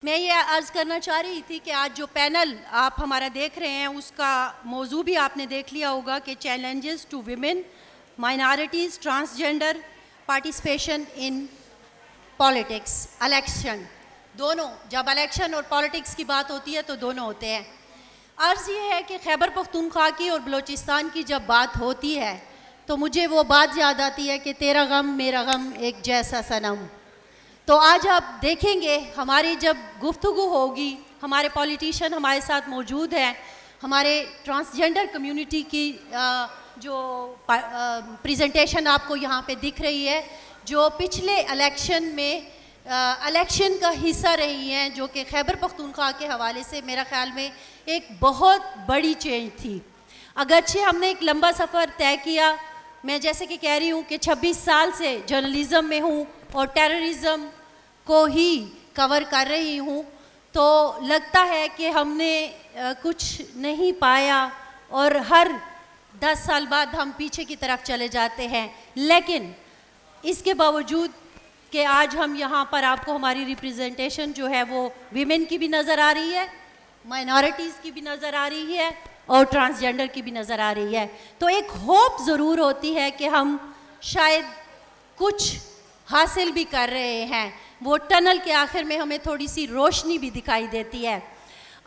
میں یہ عرض کرنا چاہ رہی تھی کہ آج جو پینل آپ ہمارا دیکھ رہے ہیں اس کا موضوع بھی آپ نے دیکھ لیا ہوگا کہ challenges to women minorities transgender participation in politics election. دونوں جب الیکشن اور پالیٹکس کی بات ہوتی ہے تو دونوں ہوتے ہیں. عرض یہ ہے کہ خیبر پختونخوا کی اور بلوچستان کی جب بات ہوتی ہے تو مجھے وہ بات یاد آتی ہے کہ تیرا غم میرا غم ایک جیسا صنم. تو آج آپ دیکھیں گے ہماری جب گفتگو ہوگی ہمارے پولیٹیشین ہمارے ساتھ موجود ہیں, ہمارے ٹرانسجینڈر کمیونٹی کی جو پریزنٹیشن آپ کو یہاں پہ دکھ رہی ہے جو پچھلے الیکشن میں الیکشن کا حصہ رہی ہیں, جو کہ خیبر پختونخوا کے حوالے سے میرا خیال میں ایک بہت بڑی چینج تھی. اگرچہ ہم نے ایک لمبا سفر طے کیا, میں جیسے کہ کہہ رہی ہوں کہ 26 سال سے جرنلزم میں ہوں اور ٹیررزم کو ہی کور کر رہی ہوں, تو لگتا ہے کہ ہم نے کچھ نہیں پایا اور ہر 10 سال بعد ہم پیچھے کی طرف چلے جاتے ہیں. لیکن اس کے باوجود کہ آج ہم یہاں پر آپ کو ہماری ریپریزنٹیشن جو ہے وہ ویمن کی بھی نظر آ رہی ہے, مائنارٹیز کی بھی نظر آ رہی ہے اور ٹرانسجینڈر کی بھی نظر آ رہی ہے, تو ایک ہوپ ضرور ہوتی ہے کہ ہم شاید کچھ حاصل بھی کر رہے ہیں. وہ ٹنل کے آخر میں ہمیں تھوڑی سی روشنی بھی دکھائی دیتی ہے.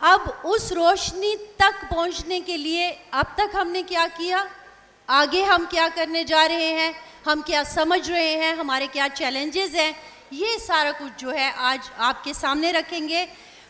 اب اس روشنی تک پہنچنے کے لیے اب تک ہم نے کیا کیا, آگے ہم کیا کرنے جا رہے ہیں, ہم کیا سمجھ رہے ہیں, ہمارے کیا چیلنجز ہیں, یہ سارا کچھ جو ہے آج آپ کے سامنے رکھیں گے.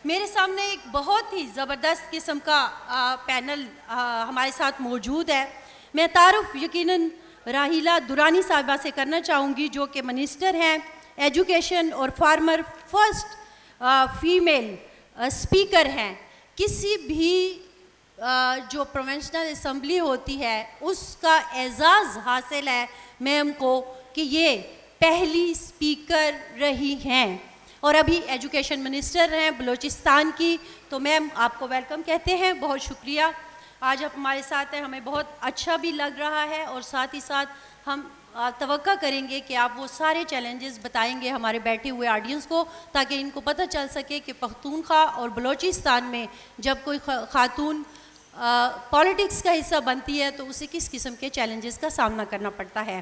میرے سامنے ایک بہت ہی زبردست قسم کا پینل ہمارے ساتھ موجود ہے. میں تعارف یقیناً راحیلہ درانی صاحبہ سے کرنا چاہوں گی جو کہ منسٹر ہیں ایجوکیشن اور فارمر فرسٹ فیمیل اسپیکر ہیں. کسی بھی جو پروونشنل اسمبلی ہوتی ہے اس کا اعزاز حاصل ہے میم کو کہ یہ پہلی اسپیکر رہی ہیں اور ابھی ایجوکیشن منسٹر ہیں بلوچستان کی. تو میم آپ کو ویلکم کہتے ہیں, بہت شکریہ آج آپ ہمارے ساتھ ہیں, ہمیں بہت اچھا بھی لگ رہا ہے اور ساتھ ہی ساتھ ہم توقع کریں گے کہ آپ وہ سارے چیلنجز بتائیں گے ہمارے بیٹھے ہوئے آڈینس کو تاکہ ان کو پتہ چل سکے کہ پختونخوا اور بلوچستان میں جب کوئی خاتون پالیٹکس کا حصہ بنتی ہے تو اسے کس قسم کے چیلنجز کا سامنا کرنا پڑتا ہے.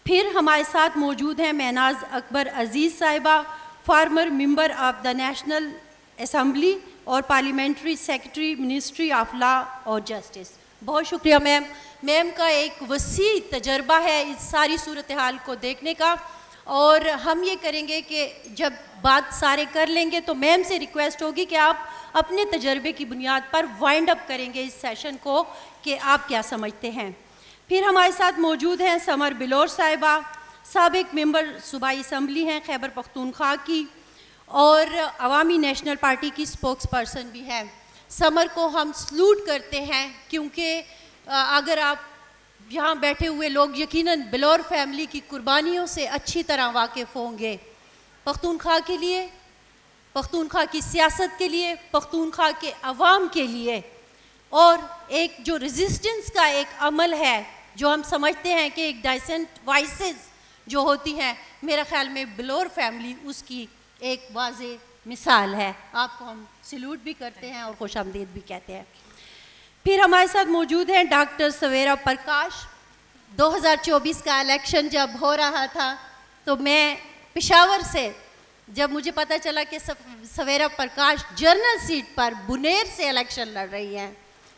پھر ہمارے ساتھ موجود ہیں مہناز اکبر عزیز صاحبہ, former member of the National Assembly اور parliamentary secretary ministry of law اور جسٹس. بہت شکریہ میم. میم کا ایک وسیع تجربہ ہے اس ساری صورتحال کو دیکھنے کا, اور ہم یہ کریں گے کہ جب بات سارے کر لیں گے تو میم سے ریکویسٹ ہوگی کہ آپ اپنے تجربے کی بنیاد پر وائنڈ اپ کریں گے اس سیشن کو کہ آپ کیا سمجھتے ہیں. پھر ہمارے ساتھ موجود ہیں سمر بلور صاحبہ, سابق ممبر صوبائی اسمبلی ہیں خیبر پختونخوا کی اور عوامی نیشنل پارٹی کی اسپوکس پرسن بھی ہیں. سمر کو ہم سلوٹ کرتے ہیں کیونکہ اگر آپ یہاں بیٹھے ہوئے لوگ یقیناً بلور فیملی کی قربانیوں سے اچھی طرح واقف ہوں گے. پختونخوا کے لیے, پختونخوا کی سیاست کے لیے, پختونخوا کے عوام کے لیے, اور ایک جو ریزسٹنس کا ایک عمل ہے جو ہم سمجھتے ہیں کہ ایک ڈائسنٹ وائسز جو ہوتی ہیں, میرا خیال میں بلور فیملی اس کی ایک واضح مثال ہے. آپ کو ہم سلوٹ بھی کرتے ہیں اور خوش آمدید بھی کہتے ہیں. پھر ہمارے ساتھ موجود ہیں ڈاکٹر سویرا پرکاش. 2024 کا الیکشن جب ہو رہا تھا تو میں پشاور سے جب مجھے پتہ چلا کہ سویرا پرکاش جنرل سیٹ پر بنیر سے الیکشن لڑ رہی ہیں,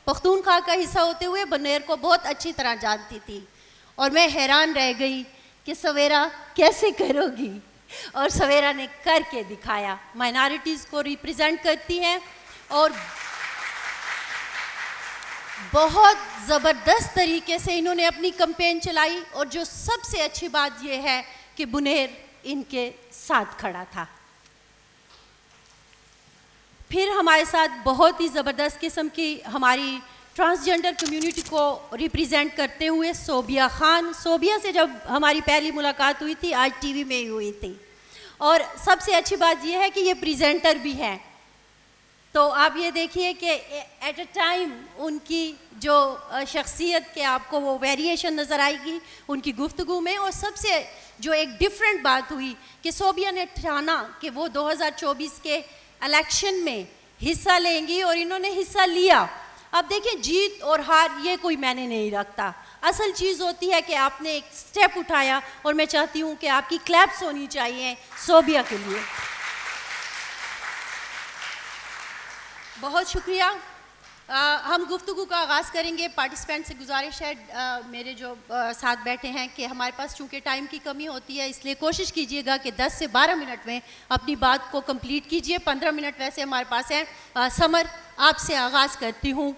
پختونخوا کا حصہ ہوتے ہوئے بنیر کو بہت اچھی طرح جانتی تھی, اور میں حیران رہ گئی کہ سویرا کیسے کرو گی, اور سویرا نے کر کے دکھایا. مائنارٹیز کو ریپریزنٹ کرتی ہیں اور بہت زبردست طریقے سے انہوں نے اپنی کمپین چلائی, اور جو سب سے اچھی بات یہ ہے کہ بنیر ان کے ساتھ کھڑا تھا. پھر ہمارے ساتھ بہت ہی زبردست قسم کی ہماری ٹرانسجینڈر کمیونٹی کو ریپریزنٹ کرتے ہوئے صوبیہ خان. صوبیہ سے جب ہماری پہلی ملاقات ہوئی تھی آج ٹی وی میں ہی ہوئی تھی, اور سب سے اچھی بات یہ ہے کہ یہ پریزنٹر بھی ہیں. تو آپ یہ دیکھیے کہ ایٹ اے ٹائم ان کی جو شخصیت کے آپ کو وہ ویریشن نظر آئے گی ان کی گفتگو میں, اور سب سے جو ایک ڈفرینٹ بات ہوئی کہ صوبیہ نے ٹھانا کہ وہ 2024 کے الیکشن میں حصہ لیں گی اور انہوں نے حصہ لیا. اب دیکھیں جیت اور ہار یہ کوئی معنی نہیں رکھتا, اصل چیز ہوتی ہے کہ آپ نے ایک سٹیپ اٹھایا اور میں چاہتی ہوں کہ آپ کی کلیپس ہونی چاہیے صوبیہ کے لیے. بہت شکریہ. ہم گفتگو کا آغاز کریں گے. پارٹیسپینٹ سے گزارش ہے میرے جو ساتھ بیٹھے ہیں کہ ہمارے پاس چونکہ ٹائم کی کمی ہوتی ہے اس لیے کوشش کیجیے گا کہ 10 سے 12 منٹ میں اپنی بات کو کمپلیٹ کیجیے. 15 منٹ ویسے ہمارے پاس ہیں. سمر آپ سے آغاز کرتی ہوں.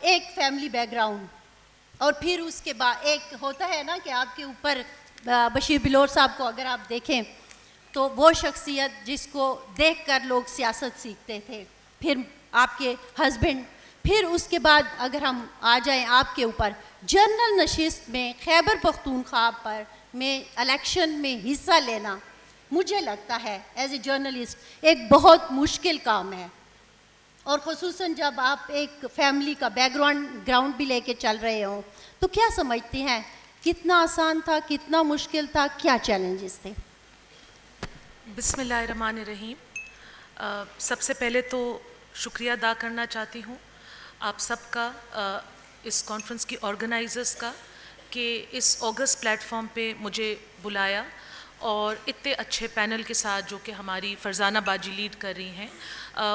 ایک فیملی بیک گراؤنڈ اور پھر اس کے بعد ایک ہوتا ہے نا کہ آپ کے اوپر بشیر بلور صاحب کو اگر آپ دیکھیں تو وہ شخصیت جس کو دیکھ کر لوگ سیاست سیکھتے تھے, پھر آپ کے ہسبینڈ, پھر اس کے بعد اگر ہم آ جائیں آپ کے اوپر جنرل نشست میں خیبر پختونخوا پر میں الیکشن میں حصہ لینا, مجھے لگتا ہے ایز اے جرنلسٹ ایک بہت مشکل کام ہے, اور خصوصاً جب آپ ایک فیملی کا بیک گراؤنڈ بھی لے کے چل رہے ہوں. تو کیا سمجھتی ہیں کتنا آسان تھا, کتنا مشکل تھا, کیا چیلنجز تھے؟ بسم اللہ الرحمن الرحیم. سب سے پہلے تو شکریہ ادا کرنا چاہتی ہوں آپ سب کا, اس کانفرنس کی آرگنائزرز کا, کہ اس اگست پلیٹ فارم پہ مجھے بلایا اور اتنے اچھے پینل کے ساتھ جو کہ ہماری فرزانہ باجی لیڈ کر رہی ہیں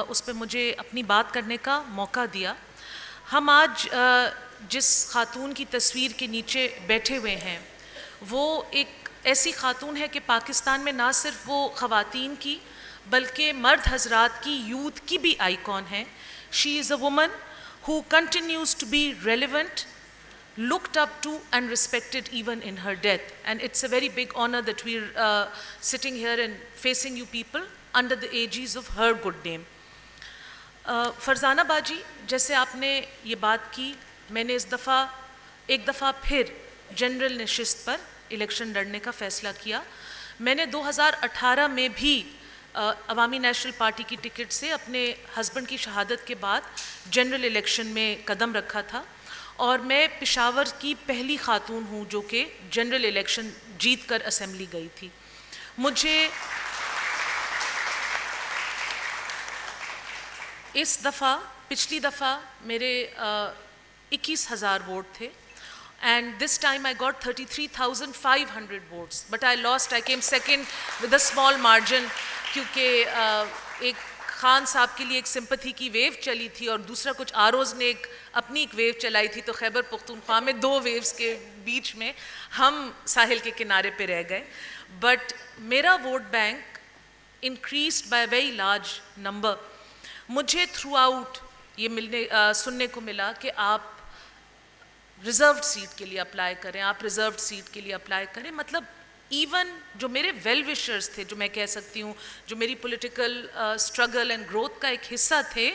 اس پہ مجھے اپنی بات کرنے کا موقع دیا. ہم آج جس خاتون کی تصویر کے نیچے بیٹھے ہوئے ہیں وہ ایک ایسی خاتون ہے کہ پاکستان میں نہ صرف وہ خواتین کی بلکہ مرد حضرات کی یوتھ کی بھی آئیکن ہے. She is a woman who continues to be relevant, looked up to and respected even in her death. And it's a very big honor that we're sitting here and facing you people under the aegis of her good name. Farzana باجی, جیسے آپ نے یہ بات کی, میں نے اس دفعہ ایک دفعہ پھر جنرل نشست پر الیکشن لڑنے کا فیصلہ کیا. میں نے 2018 میں بھی عوامی نیشنل پارٹی کی ٹکٹ سے اپنے ہسبینڈ کی شہادت کے بعد جنرل الیکشن میں قدم رکھا تھا, اور میں پشاور کی پہلی خاتون ہوں جو کہ جنرل الیکشن جیت کر اسمبلی گئی تھی. مجھے اس دفعہ, پچھلی دفعہ میرے 21,000 ووٹ تھے, and this time I got 33,500 votes, but I lost. I came second with a small margin کیونکہ ایک خان صاحب کے لیے ایک سمپتھی کی ویو چلی تھی اور دوسرا کچھ آروز نے ایک اپنی ایک ویو چلائی تھی, تو خیبر پختونخوا میں دو ویوز کے بیچ میں ہم ساحل کے کنارے پہ رہ گئے. بٹ میرا vote bank increased by very large number. مجھے تھرو آؤٹ یہ سننے کو ملا کہ آپ ریزروڈ سیٹ کے لیے اپلائی کریں, آپ ریزروڈ سیٹ کے لیے اپلائی کریں. مطلب ایون جو میرے ویل وشرز تھے, جو میں کہہ سکتی ہوں جو میری پولیٹیکل اسٹرگل اینڈ گروتھ کا ایک حصہ تھے,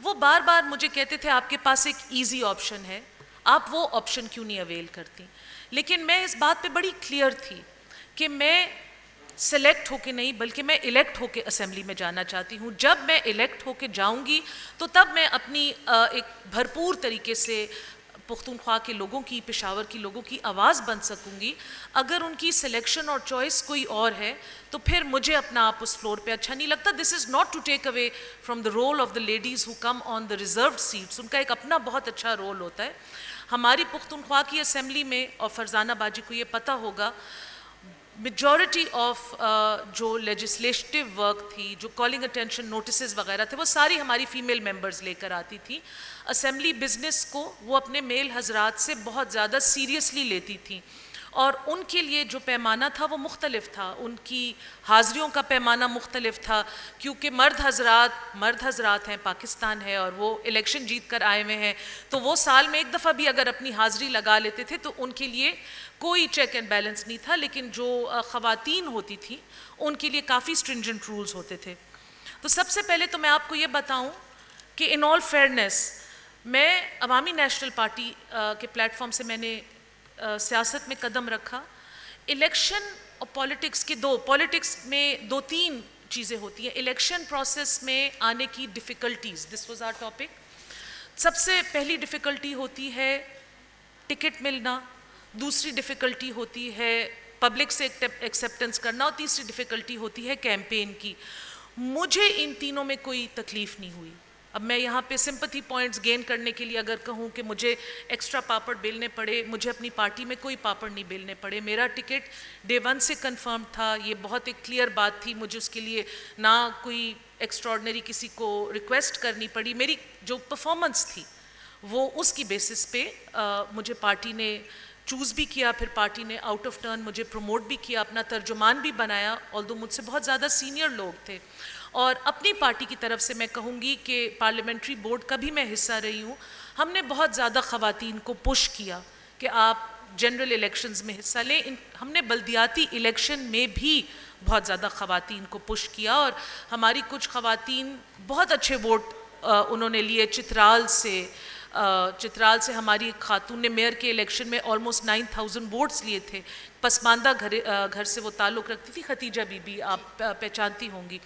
وہ بار بار مجھے کہتے تھے آپ کے پاس ایک ایزی آپشن ہے, آپ وہ آپشن کیوں نہیں اویل کرتی. لیکن میں اس بات پہ بڑی کلیئر تھی کہ میں سلیکٹ ہو کے نہیں بلکہ میں الیکٹ ہو کے اسمبلی میں جانا چاہتی ہوں. جب میں الیکٹ ہو کے جاؤں گی تو تب میں اپنی ایک بھرپور طریقے سے پختونخوا کے لوگوں کی, پشاور کی لوگوں کی آواز بن سکوں گی. اگر ان کی سلیکشن اور چوائس کوئی اور ہے تو پھر مجھے اپنا آپ اس فلور پہ اچھا نہیں لگتا. This is not to take away from the role of the ladies who come on the reserved seats. ان کا ایک اپنا بہت اچھا رول ہوتا ہے. ہماری پختونخوا کی اسمبلی میں, اور فرزانہ باجی کو یہ پتہ ہوگا, میجورٹی آف جو لیجسلیٹو ورک تھی, جو کالنگ اٹینشن نوٹسز وغیرہ تھے, وہ ساری ہماری فیمیل ممبرز لے کر آتی تھی. اسمبلی بزنس کو وہ اپنے میل حضرات سے بہت زیادہ سیریسلی لیتی تھیں, اور ان کے لیے جو پیمانہ تھا وہ مختلف تھا, ان کی حاضریوں کا پیمانہ مختلف تھا, کیونکہ مرد حضرات ہیں, پاکستان ہے, اور وہ الیکشن جیت کر آئے ہوئے ہیں, تو وہ سال میں ایک دفعہ بھی اگر اپنی حاضری لگا لیتے تھے تو ان کے لیے کوئی چیک اینڈ بیلنس نہیں تھا. لیکن جو خواتین ہوتی تھیں ان کے لیے کافی اسٹرنجنٹ رولز ہوتے تھے. تو سب سے پہلے تو میں آپ کو یہ بتاؤں کہ ان آل فیئرنیس, میں عوامی نیشنل پارٹی کے پلیٹ فارم سے میں نے سیاست میں قدم رکھا. الیکشن اور پولیٹکس کے پولیٹکس میں دو تین چیزیں ہوتی ہیں. الیکشن پروسیس میں آنے کی difficulties, this was our topic. سب سے پہلی ڈیفیکلٹی ہوتی ہے ٹکٹ ملنا, دوسری ڈیفیکلٹی ہوتی ہے پبلک سے ایکسیپٹنس کرنا، اور تیسری ڈیفیکلٹی ہوتی ہے کیمپین کی. مجھے ان تینوں میں کوئی تکلیف نہیں ہوئی. اب میں یہاں پہ سمپتھی پوائنٹس گین کرنے کے لیے اگر کہوں کہ مجھے ایکسٹرا پاپڑ بیلنے پڑے، مجھے اپنی پارٹی میں کوئی پاپڑ نہیں بیلنے پڑے. میرا ٹکٹ ڈے 1 سے کنفرم تھا. یہ بہت ایک کلیئر بات تھی. مجھے اس کے لیے نہ کوئی ایکسٹراڈنری کسی کو ریکویسٹ کرنی پڑی. میری جو پرفارمنس تھی وہ اس کی بیسس پہ مجھے پارٹی نے چوز بھی کیا. پھر پارٹی نے آؤٹ آف ٹرن مجھے پروموٹ بھی کیا، اپنا ترجمان بھی بنایا، آلدو مجھ سے بہت زیادہ سینئر لوگ تھے. اور اپنی پارٹی کی طرف سے میں کہوں گی کہ پارلیمنٹری بورڈ کا بھی میں حصہ رہی ہوں. ہم نے بہت زیادہ خواتین کو پش کیا کہ آپ جنرل الیکشنز میں حصہ لیں. ہم نے بلدیاتی الیکشن میں بھی بہت زیادہ خواتین کو پش کیا، اور ہماری کچھ خواتین بہت اچھے ووٹ انہوں نے لیے. چترال سے ہماری ایک خاتون نے میئر کے الیکشن میں آلموسٹ 9000 ووٹس لیے تھے. پسماندہ گھر سے وہ تعلق رکھتی تھی، ختیجہ بی بی، آپ پہچانتی ہوں گی.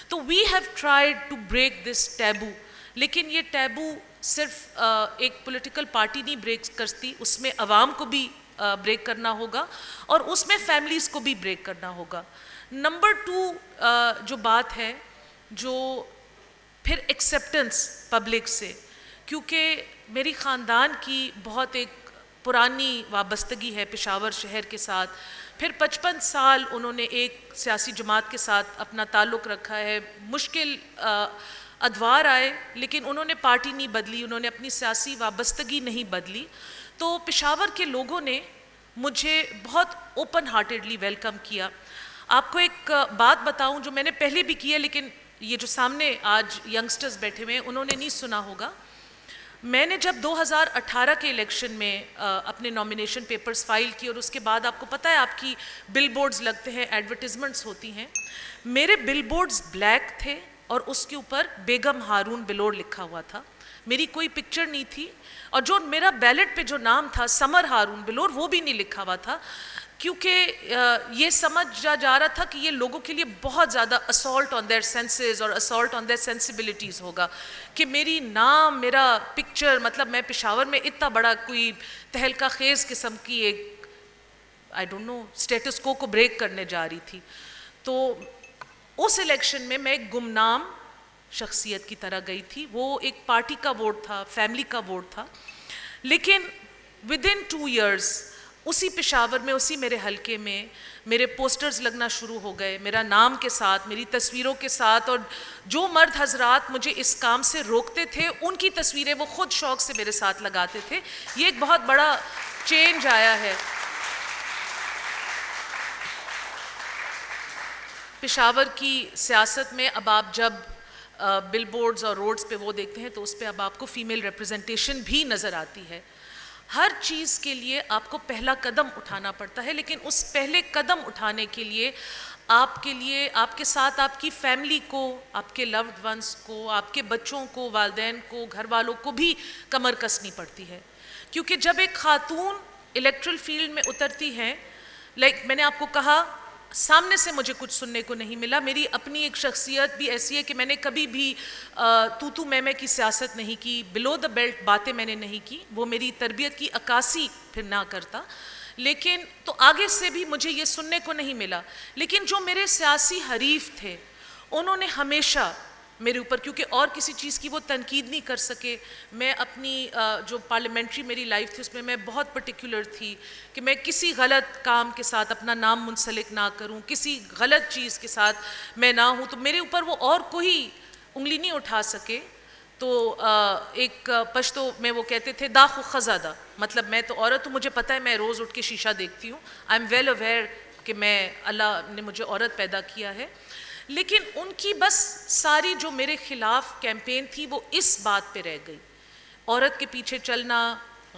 تو we have tried to break this taboo. لیکن یہ ٹیبو صرف ایک پولیٹیکل پارٹی نہیں بریک کرتی، اس میں عوام کو بھی بریک کرنا ہوگا، اور اس میں فیملیز کو بھی بریک کرنا ہوگا. نمبر 2 جو بات ہے، جو پھر ایکسیپٹنس پبلک سے، کیونکہ میری خاندان کی بہت ایک پرانی وابستگی ہے پشاور شہر کے ساتھ. پھر 55 سال انہوں نے ایک سیاسی جماعت کے ساتھ اپنا تعلق رکھا ہے. مشکل ادوار آئے لیکن انہوں نے پارٹی نہیں بدلی، انہوں نے اپنی سیاسی وابستگی نہیں بدلی. تو پشاور کے لوگوں نے مجھے بہت اوپن ہارٹیڈلی ویلکم کیا. آپ کو ایک بات بتاؤں جو میں نے پہلے بھی کی ہے، لیکن یہ جو سامنے آج ینگسٹرز بیٹھے ہوئے ہیں انہوں نے نہیں سنا ہوگا. میں نے جب 2018 کے الیکشن میں اپنے نامینیشن پیپرز فائل کی، اور اس کے بعد آپ کو پتہ ہے آپ کی بل بورڈز لگتے ہیں، ایڈورٹیزمنٹس ہوتی ہیں. میرے بل بورڈز بلیک تھے اور اس کے اوپر بیگم ہارون بلوڑ لکھا ہوا تھا. میری کوئی پکچر نہیں تھی، اور جو میرا بیلٹ پہ جو نام تھا سمر ہارون بلوڑ، وہ بھی نہیں لکھا ہوا تھا. کیونکہ یہ سمجھا جا رہا تھا کہ یہ لوگوں کے لیے بہت زیادہ اسالٹ آن دیئر سینسز اور اسالٹ آن دیئر سینسیبلٹیز ہوگا کہ میری نام، میرا پکچر، مطلب میں پشاور میں اتنا بڑا کوئی تہلکہ خیز قسم کی ایک آئی ڈونٹ نو اسٹیٹس کو بریک کرنے جا رہی تھی. تو اس الیکشن میں میں ایک گمنام شخصیت کی طرح گئی تھی. وہ ایک پارٹی کا ووٹ تھا، فیملی کا ووٹ تھا. لیکن ودن 2 ایئرز اسی پشاور میں، اسی میرے حلقے میں میرے پوسٹرز لگنا شروع ہو گئے، میرا نام کے ساتھ، میری تصویروں کے ساتھ. اور جو مرد حضرات مجھے اس کام سے روکتے تھے ان کی تصویریں وہ خود شوق سے میرے ساتھ لگاتے تھے. یہ ایک بہت بڑا چینج آیا ہے. پشاور کی سیاست میں اب آپ جب بل بورڈز اور روڈز پہ وہ دیکھتے ہیں تو اس پہ اب آپ کو فیمیل ریپرزنٹیشن بھی نظر آتی ہے. ہر چیز کے لیے آپ کو پہلا قدم اٹھانا پڑتا ہے، لیکن اس پہلے قدم اٹھانے کے لیے آپ کے ساتھ آپ کی فیملی کو، آپ کے لوڈ ونس کو، آپ کے بچوں کو، والدین کو، گھر والوں کو بھی کمر کسنی پڑتی ہے. کیونکہ جب ایک خاتون الیکٹرل فیلڈ میں اترتی ہیں، میں نے آپ کو کہا سامنے سے مجھے کچھ سننے کو نہیں ملا. میری اپنی ایک شخصیت بھی ایسی ہے کہ میں نے کبھی بھی تو میں کی سیاست نہیں کی، بلو دا بیلٹ باتیں میں نے نہیں کی. وہ میری تربیت کی عکاسی پھر نہ کرتا. لیکن تو آگے سے بھی مجھے یہ سننے کو نہیں ملا. لیکن جو میرے سیاسی حریف تھے انہوں نے ہمیشہ میرے اوپر، کیونکہ اور کسی چیز کی وہ تنقید نہیں کر سکے. میں اپنی جو پارلیمنٹری میری لائف تھی اس میں بہت پرٹیکولر تھی کہ میں کسی غلط کام کے ساتھ اپنا نام منسلک نہ کروں، کسی غلط چیز کے ساتھ میں نہ ہوں. تو میرے اوپر وہ اور کوئی انگلی نہیں اٹھا سکے. تو ایک پشتو میں وہ کہتے تھے داخو خزادہ، مطلب میں تو عورت ہوں، مجھے پتہ ہے، میں روز اٹھ کے شیشہ دیکھتی ہوں. آئی ایم ویل اویئر کہ میں اللہ نے مجھے عورت پیدا کیا ہے. لیکن ان کی بس ساری جو میرے خلاف کیمپین تھی وہ اس بات پہ رہ گئی. عورت کے پیچھے چلنا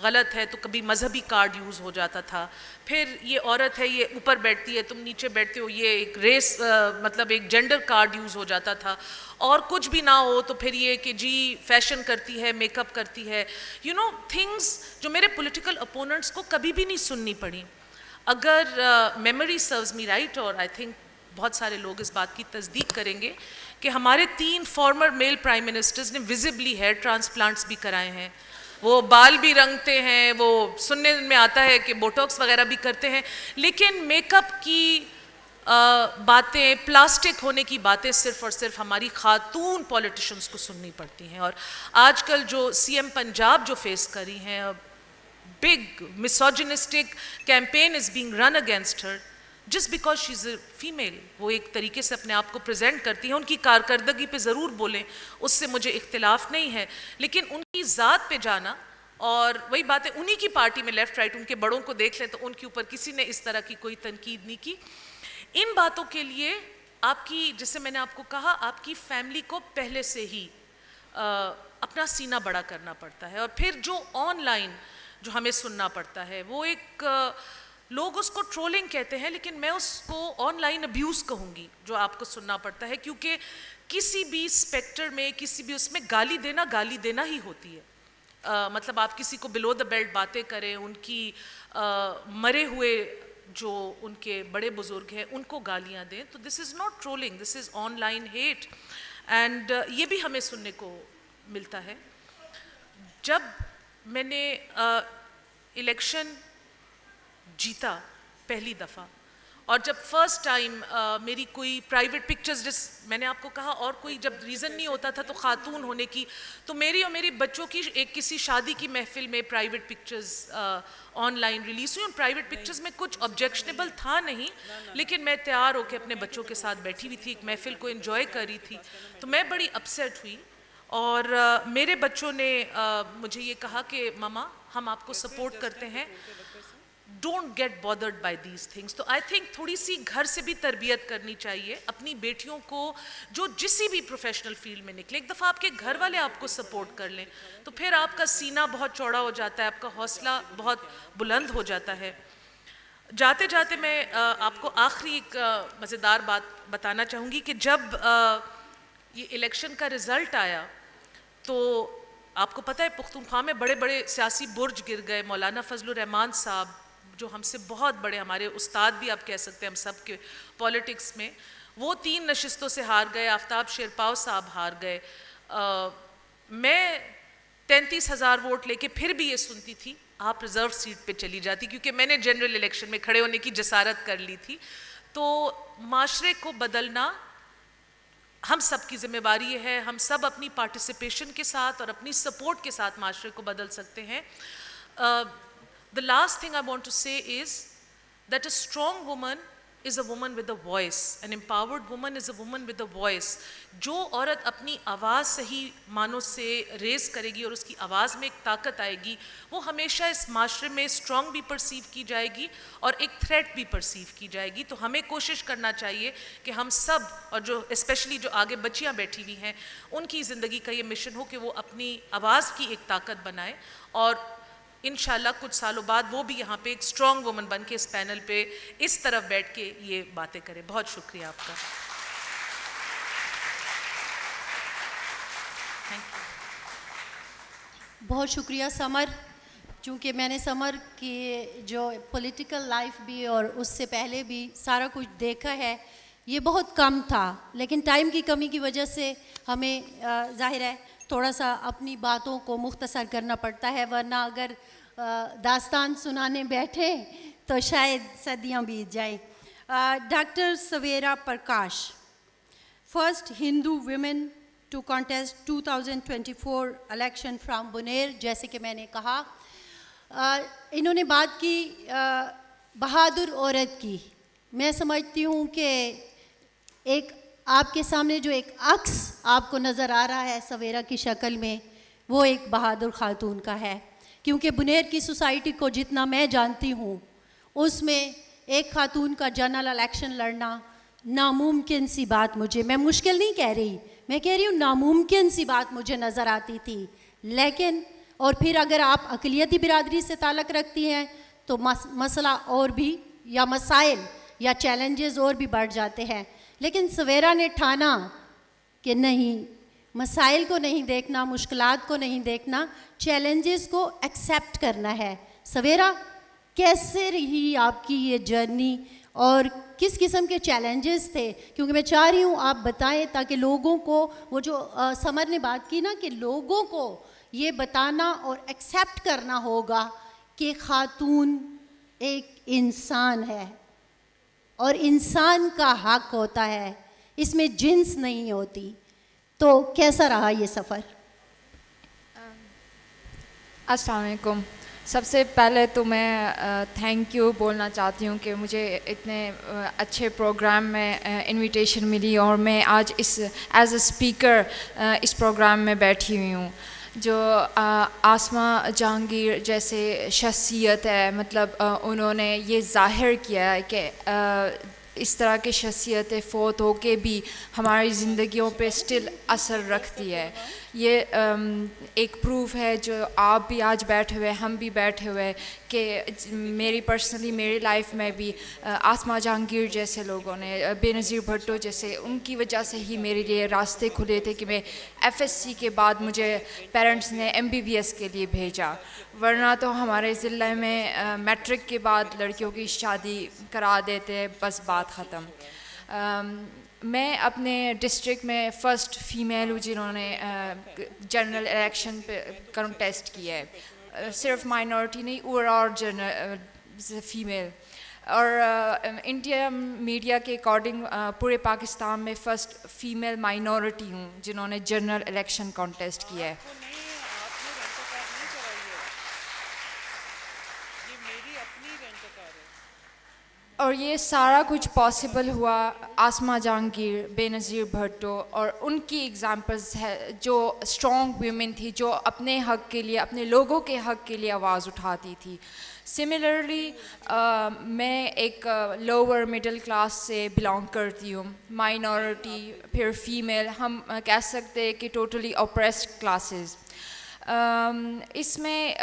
غلط ہے، تو کبھی مذہبی کارڈ یوز ہو جاتا تھا. پھر یہ عورت ہے، یہ اوپر بیٹھتی ہے، تم نیچے بیٹھتے ہو، یہ ایک ریس مطلب ایک جینڈر کارڈ یوز ہو جاتا تھا. اور کچھ بھی نہ ہو تو پھر یہ کہ جی فیشن کرتی ہے، میک اپ کرتی ہے. یو نو تھنگس جو میرے پولیٹیکل اپوننٹس کو کبھی بھی نہیں سننی پڑی. اگر میموری سروز می رائٹ، اور آئی تھنک بہت سارے لوگ اس بات کی تصدیق کریں گے کہ ہمارے 3 فارمر میل پرائم منسٹرز نے وزبلی ہیئر ٹرانسپلانٹس بھی کرائے ہیں. وہ بال بھی رنگتے ہیں, وہ سننے میں آتا ہے کہ بوٹاکس وغیرہ بھی کرتے ہیں, لیکن میک اپ کی باتیں, پلاسٹک ہونے کی باتیں صرف اور صرف ہماری خاتون پولیٹیشنز کو سننی پڑتی ہیں. اور آج کل جو سی ایم پنجاب جو فیس کری ہیں, big misogynistic campaign is being run against her just because she's a female. وہ ایک طریقے سے اپنے آپ کو پریزنٹ کرتی ہیں. ان کی کارکردگی پہ ضرور بولیں, اس سے مجھے اختلاف نہیں ہے, لیکن ان کی ذات پہ جانا, اور وہی بات ہے انہی کی پارٹی میں لیفٹ رائٹ ان کے بڑوں کو دیکھ لیں تو ان کے اوپر کسی نے اس طرح کی کوئی تنقید نہیں کی. ان باتوں کے لیے آپ کی, جیسے میں نے آپ کو کہا, آپ کی فیملی کو پہلے سے ہی اپنا سینہ بڑا کرنا پڑتا ہے. اور پھر جو آن لائن جو ہمیں سننا پڑتا ہے, وہ ایک, لوگ اس کو ٹرولنگ کہتے ہیں, لیکن میں اس کو آن لائن ابیوز کہوں گی جو آپ کو سننا پڑتا ہے, کیونکہ کسی بھی اسپیکٹر میں, کسی بھی اس میں گالی دینا ہی ہوتی ہے. مطلب آپ کسی کو بلو دا بیلٹ باتیں کریں, ان کی مرے ہوئے جو ان کے بڑے بزرگ ہیں ان کو گالیاں دیں, تو this is not trolling, this is online hate. And یہ بھی ہمیں سننے کو ملتا ہے. جب میں نے الیکشن جیتا پہلی دفعہ, اور جب فرسٹ ٹائم میری کوئی پرائیویٹ پکچرز, جس میں نے آپ کو کہا, اور کوئی جب ریزن نہیں ہوتا تھا تو خاتون ہونے کی, تو میری اور میری بچوں کی ایک کسی شادی کی محفل میں private pictures online release ہوئی. ان پرائیویٹ پکچرز میں کچھ آبجیکشنیبل تھا نہیں, لیکن میں تیار ہو کے اپنے بچوں کے ساتھ بیٹھی ہوئی تھی, ایک محفل کو انجوائے کر رہی تھی, تو میں بڑی اپسیٹ ہوئی. اور میرے بچوں نے مجھے یہ کہا کہ ماما ہم آپ کو سپورٹ کرتے ہیں, don't get bothered by these things. تو آئی تھنک تھوڑی سی گھر سے بھی تربیت کرنی چاہیے اپنی بیٹیوں کو, جو جسی بھی پروفیشنل فیلڈ میں نکلے. ایک دفعہ آپ کے گھر والے آپ کو سپورٹ کر لیں تو پھر آپ کا سینہ بہت چوڑا ہو جاتا ہے, آپ کا حوصلہ بہت بلند ہو جاتا ہے. جاتے جاتے میں آپ کو آخری ایک مزیدار بات بتانا چاہوں گی کہ جب یہ الیکشن کا رزلٹ آیا تو آپ کو پتہ ہے پختونخوا میں بڑے بڑے سیاسی برج گر گئے. مولانا فضل الرحمان صاحب جو ہم سے بہت بڑے, ہمارے استاد بھی آپ کہہ سکتے ہیں ہم سب کے پولیٹکس میں, وہ 3 نشستوں سے ہار گئے. آفتاب شیرپاؤ صاحب ہار گئے. میں 33,000 ووٹ لے کے پھر بھی یہ سنتی تھی آپ ریزرو سیٹ پہ چلی جاتی, کیونکہ میں نے جنرل الیکشن میں کھڑے ہونے کی جسارت کر لی تھی. تو معاشرے کو بدلنا ہم سب کی ذمہ داری ہے. ہم سب اپنی پارٹیسپیشن کے ساتھ اور اپنی سپورٹ کے ساتھ معاشرے کو بدل سکتے ہیں. The last thing I want to say is that a strong woman is a woman with a voice. An empowered woman is a woman with a voice. جو عورت اپنی آواز صحیح معنوں سے ریز کرے گی اور اس کی آواز میں ایک طاقت آئے گی, وہ ہمیشہ اس معاشرے میں اسٹرانگ بھی پرسیو کی جائے گی اور ایک تھریٹ بھی پرسیو کی جائے گی. تو ہمیں کوشش کرنا چاہیے کہ ہم سب, اور جو اسپیشلی جو آگے بچیاں بیٹھی ہوئی ہیں, ان کی زندگی کا یہ مشن ہو کہ وہ اپنی آواز کی ایک طاقت بنائیں, اور انشاءاللہ کچھ سالوں بعد وہ بھی یہاں پہ ایک اسٹرانگ وومن بن کے اس پینل پہ اس طرف بیٹھ کے یہ باتیں کرے. بہت شکریہ آپ کا. بہت شکریہ سمر. چونکہ میں نے سمر کی جو پولیٹیکل لائف بھی اور اس سے پہلے بھی سارا کچھ دیکھا ہے, یہ بہت کم تھا, لیکن ٹائم کی کمی کی وجہ سے ہمیں ظاہر ہے تھوڑا سا اپنی باتوں کو مختصر کرنا پڑتا ہے, ورنہ اگر داستان سنانے بیٹھے تو شاید صدیاں بیت جائیں. Doctor Savera Parkash, first Hindu women to contest 2024 election from Buner. جیسے کہ میں نے کہا, انہوں نے بات کی بہادر عورت کی. میں سمجھتی ہوں کہ ایک آپ کے سامنے جو ایک عکس آپ کو نظر آ رہا ہے سویرا کی شکل میں, وہ ایک بہادر خاتون کا ہے. کیونکہ بنیر کی سوسائٹی کو جتنا میں جانتی ہوں, اس میں ایک خاتون کا جنرل الیکشن لڑنا ناممکن سی بات, میں مشکل نہیں کہہ رہی, میں کہہ رہی ہوں ناممکن سی بات مجھے نظر آتی تھی. لیکن اور پھر اگر آپ اقلیتی برادری سے تعلق رکھتی ہیں تو مسئلہ اور بھی, یا مسائل یا چیلنجز اور بھی بڑھ جاتے ہیں. لیکن سویرا نے ٹھانا کہ نہیں, مسائل کو نہیں دیکھنا, مشکلات کو نہیں دیکھنا, چیلنجز کو ایکسیپٹ کرنا ہے. سویرا, کیسے رہی آپ کی یہ جرنی اور کس قسم کے چیلنجز تھے؟ کیونکہ میں چاہ رہی ہوں آپ بتائیں تاکہ لوگوں کو, وہ جو سمر نے بات کی نا کہ لوگوں کو یہ بتانا اور ایکسیپٹ کرنا ہوگا کہ خاتون ایک انسان ہے اور انسان کا حق ہوتا ہے, اس میں جنس نہیں ہوتی. تو کیسا رہا یہ سفر؟ السلام علیکم. سب سے پہلے تو میں تھینک یو بولنا چاہتی ہوں کہ مجھے اتنے اچھے پروگرام میں انویٹیشن ملی اور میں آج اس ایز اے اسپیکر اس پروگرام میں بیٹھی ہوئی ہوں. جو آسماء جہانگیر جیسے شخصیت ہے, مطلب انہوں نے یہ ظاہر کیا ہے کہ اس طرح کی شخصیتیں فوت ہو کے بھی ہماری زندگیوں پہ اسٹل اثر رکھتی ہے. یہ ایک پروف ہے جو آپ بھی آج بیٹھے ہوئے, ہم بھی بیٹھے ہوئے, کہ میری پرسنلی میری لائف میں بھی آسماء جہانگیر جیسے لوگوں نے, بے نظیر بھٹو جیسے, ان کی وجہ سے ہی میرے لیے راستے کھلے تھے کہ میں FSC کے بعد مجھے پیرنٹس نے MBBS کے لیے بھیجا. ورنہ تو ہمارے ضلع میں میٹرک کے بعد لڑکیوں کی شادی کرا دیتے, بس بات ختم. میں اپنے ڈسٹرکٹ میں فرسٹ فیمیل ہوں جنہوں نے جنرل الیکشن پہ کنٹیسٹ کیا ہے. صرف مائنورٹی نہیں, اوور آل جنرل فیمیل. اور انڈیا میڈیا کے اکارڈنگ پورے پاکستان میں فرسٹ فیمیل مائنورٹی ہوں جنہوں نے جنرل الیکشن کنٹیسٹ کیا ہے. اور یہ سارا کچھ پاسبل ہوا آسماء جہانگیر, بے نظیر بھٹو اور ان کی ایگزامپلز ہے جو اسٹرانگ ویمن تھی, جو اپنے حق کے لیے, اپنے لوگوں کے حق کے لیے آواز اٹھاتی تھی. سملرلی میں ایک لوور مڈل کلاس سے بلانگ کرتی ہوں, مائنورٹی, پھر فیمیل, ہم کہہ سکتے ہیں کہ ٹوٹلی اوپریسڈ کلاسز. اس میں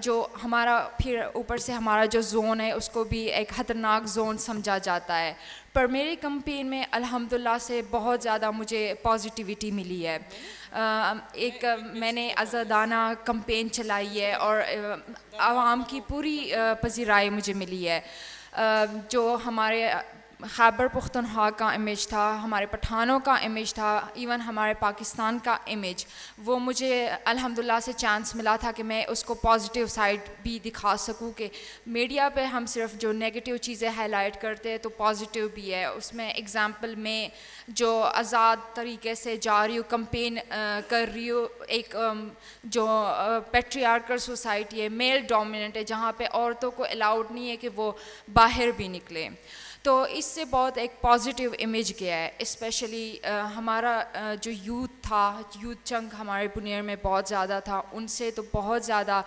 جو ہمارا پھر اوپر سے ہمارا جو زون ہے اس کو بھی ایک خطرناک زون سمجھا جاتا ہے. پر میری کمپین میں الحمدللہ سے بہت زیادہ مجھے پازیٹیوٹی ملی ہے. ایک میں نے آزادانہ کمپین چلائی ہے اور عوام کی پوری پذیرائی مجھے ملی ہے. جو ہمارے خیبر پختونخوا کا امیج تھا, ہمارے پٹھانوں کا امیج تھا, ایون ہمارے پاکستان کا امیج, وہ مجھے الحمدللہ سے چانس ملا تھا کہ میں اس کو پازیٹیو سائڈ بھی دکھا سکوں. کہ میڈیا پہ ہم صرف جو نیگیٹیو چیزیں ہائی لائٹ کرتے ہیں تو پازیٹیو بھی ہے اس میں. ایگزامپل میں جو آزاد طریقے سے جا رہی ہوں, کمپین کر رہی ہوں, ایک جو پیٹریارکل سوسائٹی ہے, میل ڈومیننٹ ہے, جہاں پہ عورتوں کو الاؤڈ نہیں ہے کہ وہ باہر بھی نکلیں, تو اس سے بہت ایک پازیٹیو امیج گیا ہے. اسپیشلی ہمارا جو یوتھ تھا, یوتھ چنک ہمارے پنیر میں بہت زیادہ تھا, ان سے تو بہت زیادہ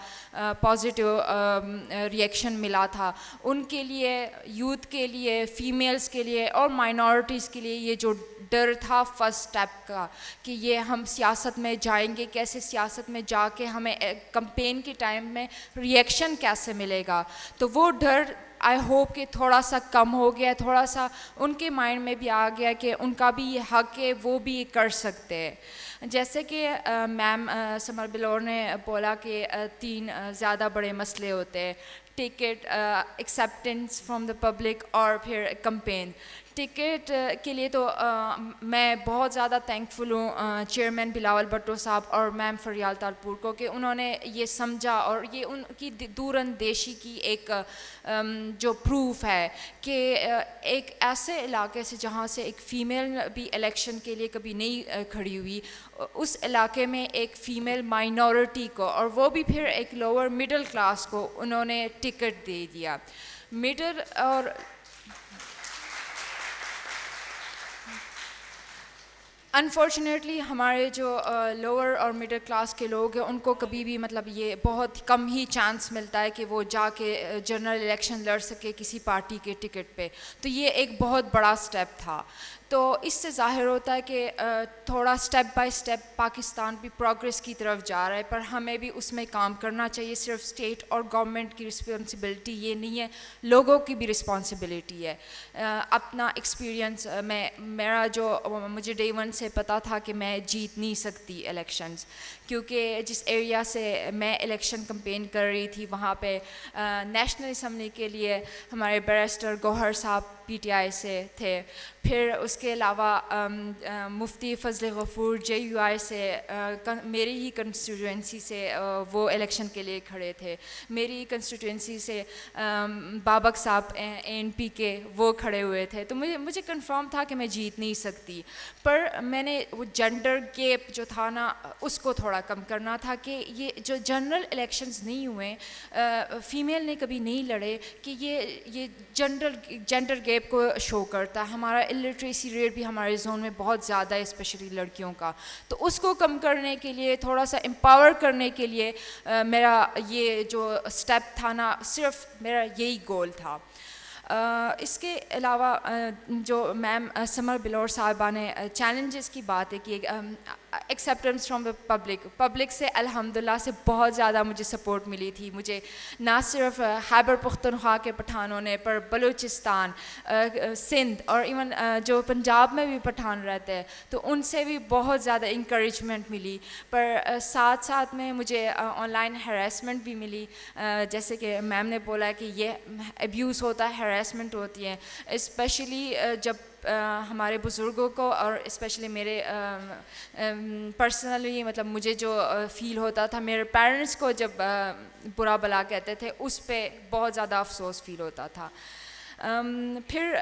پازیٹیو ریئیکشن ملا تھا. ان کے لیے, یوتھ کے لیے, فیمیلز کے لیے اور مائنورٹیز کے لیے یہ جو ڈر تھا فرسٹ اسٹیپ کا کہ یہ ہم سیاست میں جائیں گے, کیسے سیاست میں جا کے ہمیں کمپین کے ٹائم میں ریئیکشن کیسے ملے گا, تو وہ ڈر آئی ہوپ کہ تھوڑا سا کم ہو گیا, تھوڑا سا ان کے مائنڈ میں بھی آ گیا کہ ان کا بھی یہ حق ہے, وہ بھی کر سکتے ہیں. جیسے کہ میم سمر بلور نے بولا کہ 3 زیادہ بڑے مسئلے ہوتے ہیں, ticket, acceptance from the public اور پھر کمپین. ٹکٹ کے لیے تو میں بہت زیادہ تھینکفل ہوں چیئرمین بلاول بھٹو صاحب اور میم فریال تالپور کو کہ انہوں نے یہ سمجھا, اور یہ ان کی دور اندیشی کی ایک جو پروف ہے کہ ایک ایسے علاقے سے جہاں سے ایک فیمیل بھی الیکشن کے لیے کبھی نہیں کھڑی ہوئی, اس علاقے میں ایک فیمیل مائنورٹی کو, اور وہ بھی پھر ایک لوور مڈل کلاس کو انہوں نے ٹکٹ دے دیا. مڈل اور انفارچونیٹلی ہمارے جو لوور اور مڈل کلاس کے لوگ ہیں ان کو کبھی بھی مطلب یہ بہت کم ہی چانس ملتا ہے کہ وہ جا کے جنرل الیکشن لڑ سکے کسی پارٹی کے ٹکٹ پہ, تو یہ ایک بہت بڑا سٹیپ تھا. تو اس سے ظاہر ہوتا ہے کہ تھوڑا سٹیپ بائی سٹیپ پاکستان بھی پروگریس کی طرف جا رہا ہے, پر ہمیں بھی اس میں کام کرنا چاہیے. صرف اسٹیٹ اور گورنمنٹ کی رسپانسبلٹی یہ نہیں ہے, لوگوں کی بھی رسپانسبلٹی ہے. اپنا ایکسپیرینس میرا جو مجھے ڈے 1 سے پتہ تھا کہ میں جیت نہیں سکتی الیکشنز, کیونکہ جس ایریا سے میں الیکشن کمپین کر رہی تھی وہاں پہ نیشنل اسمبلی کے لیے ہمارے بیرسٹر گوہر صاحب PTI سے تھے. پھر اس کے علاوہ مفتی فضل غفور JUI سے میری ہی کنسٹیٹوئنسی سے وہ الیکشن کے لیے کھڑے تھے. میری کنسٹیٹوئنسی سے بابک صاحب ANP کے وہ کھڑے ہوئے تھے. تو مجھے کنفرم تھا کہ میں جیت نہیں سکتی, پر میں نے وہ جینڈر گیپ جو تھا نا اس کو تھوڑا کم کرنا تھا کہ یہ جو جنرل الیکشنز نہیں ہوئے, فیمیل نے کبھی نہیں لڑے, کہ یہ جینڈر گیپ کو شو کرتا. ہمارا الٹریسی ریٹ بھی ہمارے زون میں بہت زیادہ ہے, اسپیشلی لڑکیوں کا. تو اس کو کم کرنے کے لیے, تھوڑا سا امپاور کرنے کے لیے میرا یہ جو اسٹیپ تھا نا, صرف میرا یہی گول تھا. اس کے علاوہ جو میم سمر بلور صاحبہ نے چیلنجز کی بات ہے کہ ایکسیپٹنس فرام دا پبلک سے الحمدللہ سے بہت زیادہ مجھے سپورٹ ملی تھی. مجھے نہ صرف خیبر پختونخوا کے پٹھانوں نے, پر بلوچستان, سندھ اور ایون جو پنجاب میں بھی پٹھان رہتے ہیں تو ان سے بھی بہت زیادہ انکریجمنٹ ملی. پر ساتھ ساتھ میں مجھے آن لائن ہیراسمنٹ بھی ملی, جیسے کہ میم نے بولا کہ یہ ابیوز ہوتا ہے, ہیراسمنٹ ہوتی ہے, اسپیشلی جب ہمارے بزرگوں کو اور اسپیشلی میرے پرسنلی مطلب مجھے جو فیل ہوتا تھا, میرے پیرنٹس کو جب برا بلا کہتے تھے اس پہ بہت زیادہ افسوس فیل ہوتا تھا. پھر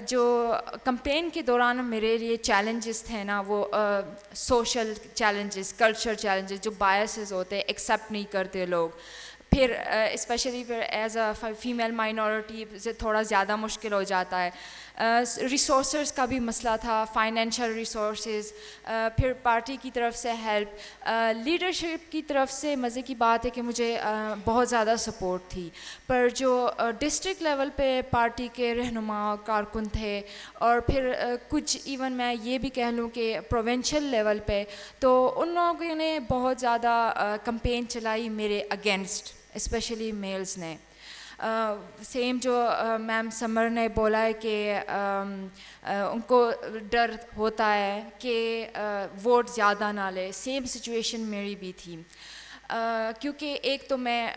جو کمپین کے دوران میرے لیے چیلنجز تھے نا, وہ سوشل چیلنجز, کلچر چیلنجز, جو بائسز ہوتے ہیں, ایکسیپٹ نہیں کرتے لوگ. پھر اسپیشلی پھر ایز اے فیمیل مائنورٹی سے تھوڑا زیادہ مشکل ہو جاتا ہے. ریسورسز کا بھی مسئلہ تھا, فائنینشیل ریسورسز. پھر پارٹی کی طرف سے ہیلپ, لیڈرشپ کی طرف سے مزے کی بات ہے کہ مجھے بہت زیادہ سپورٹ تھی. پر جو ڈسٹرکٹ لیول پہ پارٹی کے رہنما کارکن تھے, اور پھر کچھ ایون میں یہ بھی کہہ لوں کہ پروونشل لیول پہ, تو ان لوگوں نے بہت زیادہ کمپین چلائی میرے اگینسٹ, اسپیشلی میلز نے. سیم جو میم سمر نے بولا ہے کہ ان کو ڈر ہوتا ہے کہ ووٹ زیادہ نہ لے, سیم سچویشن میری بھی تھی. کیونکہ ایک تو میں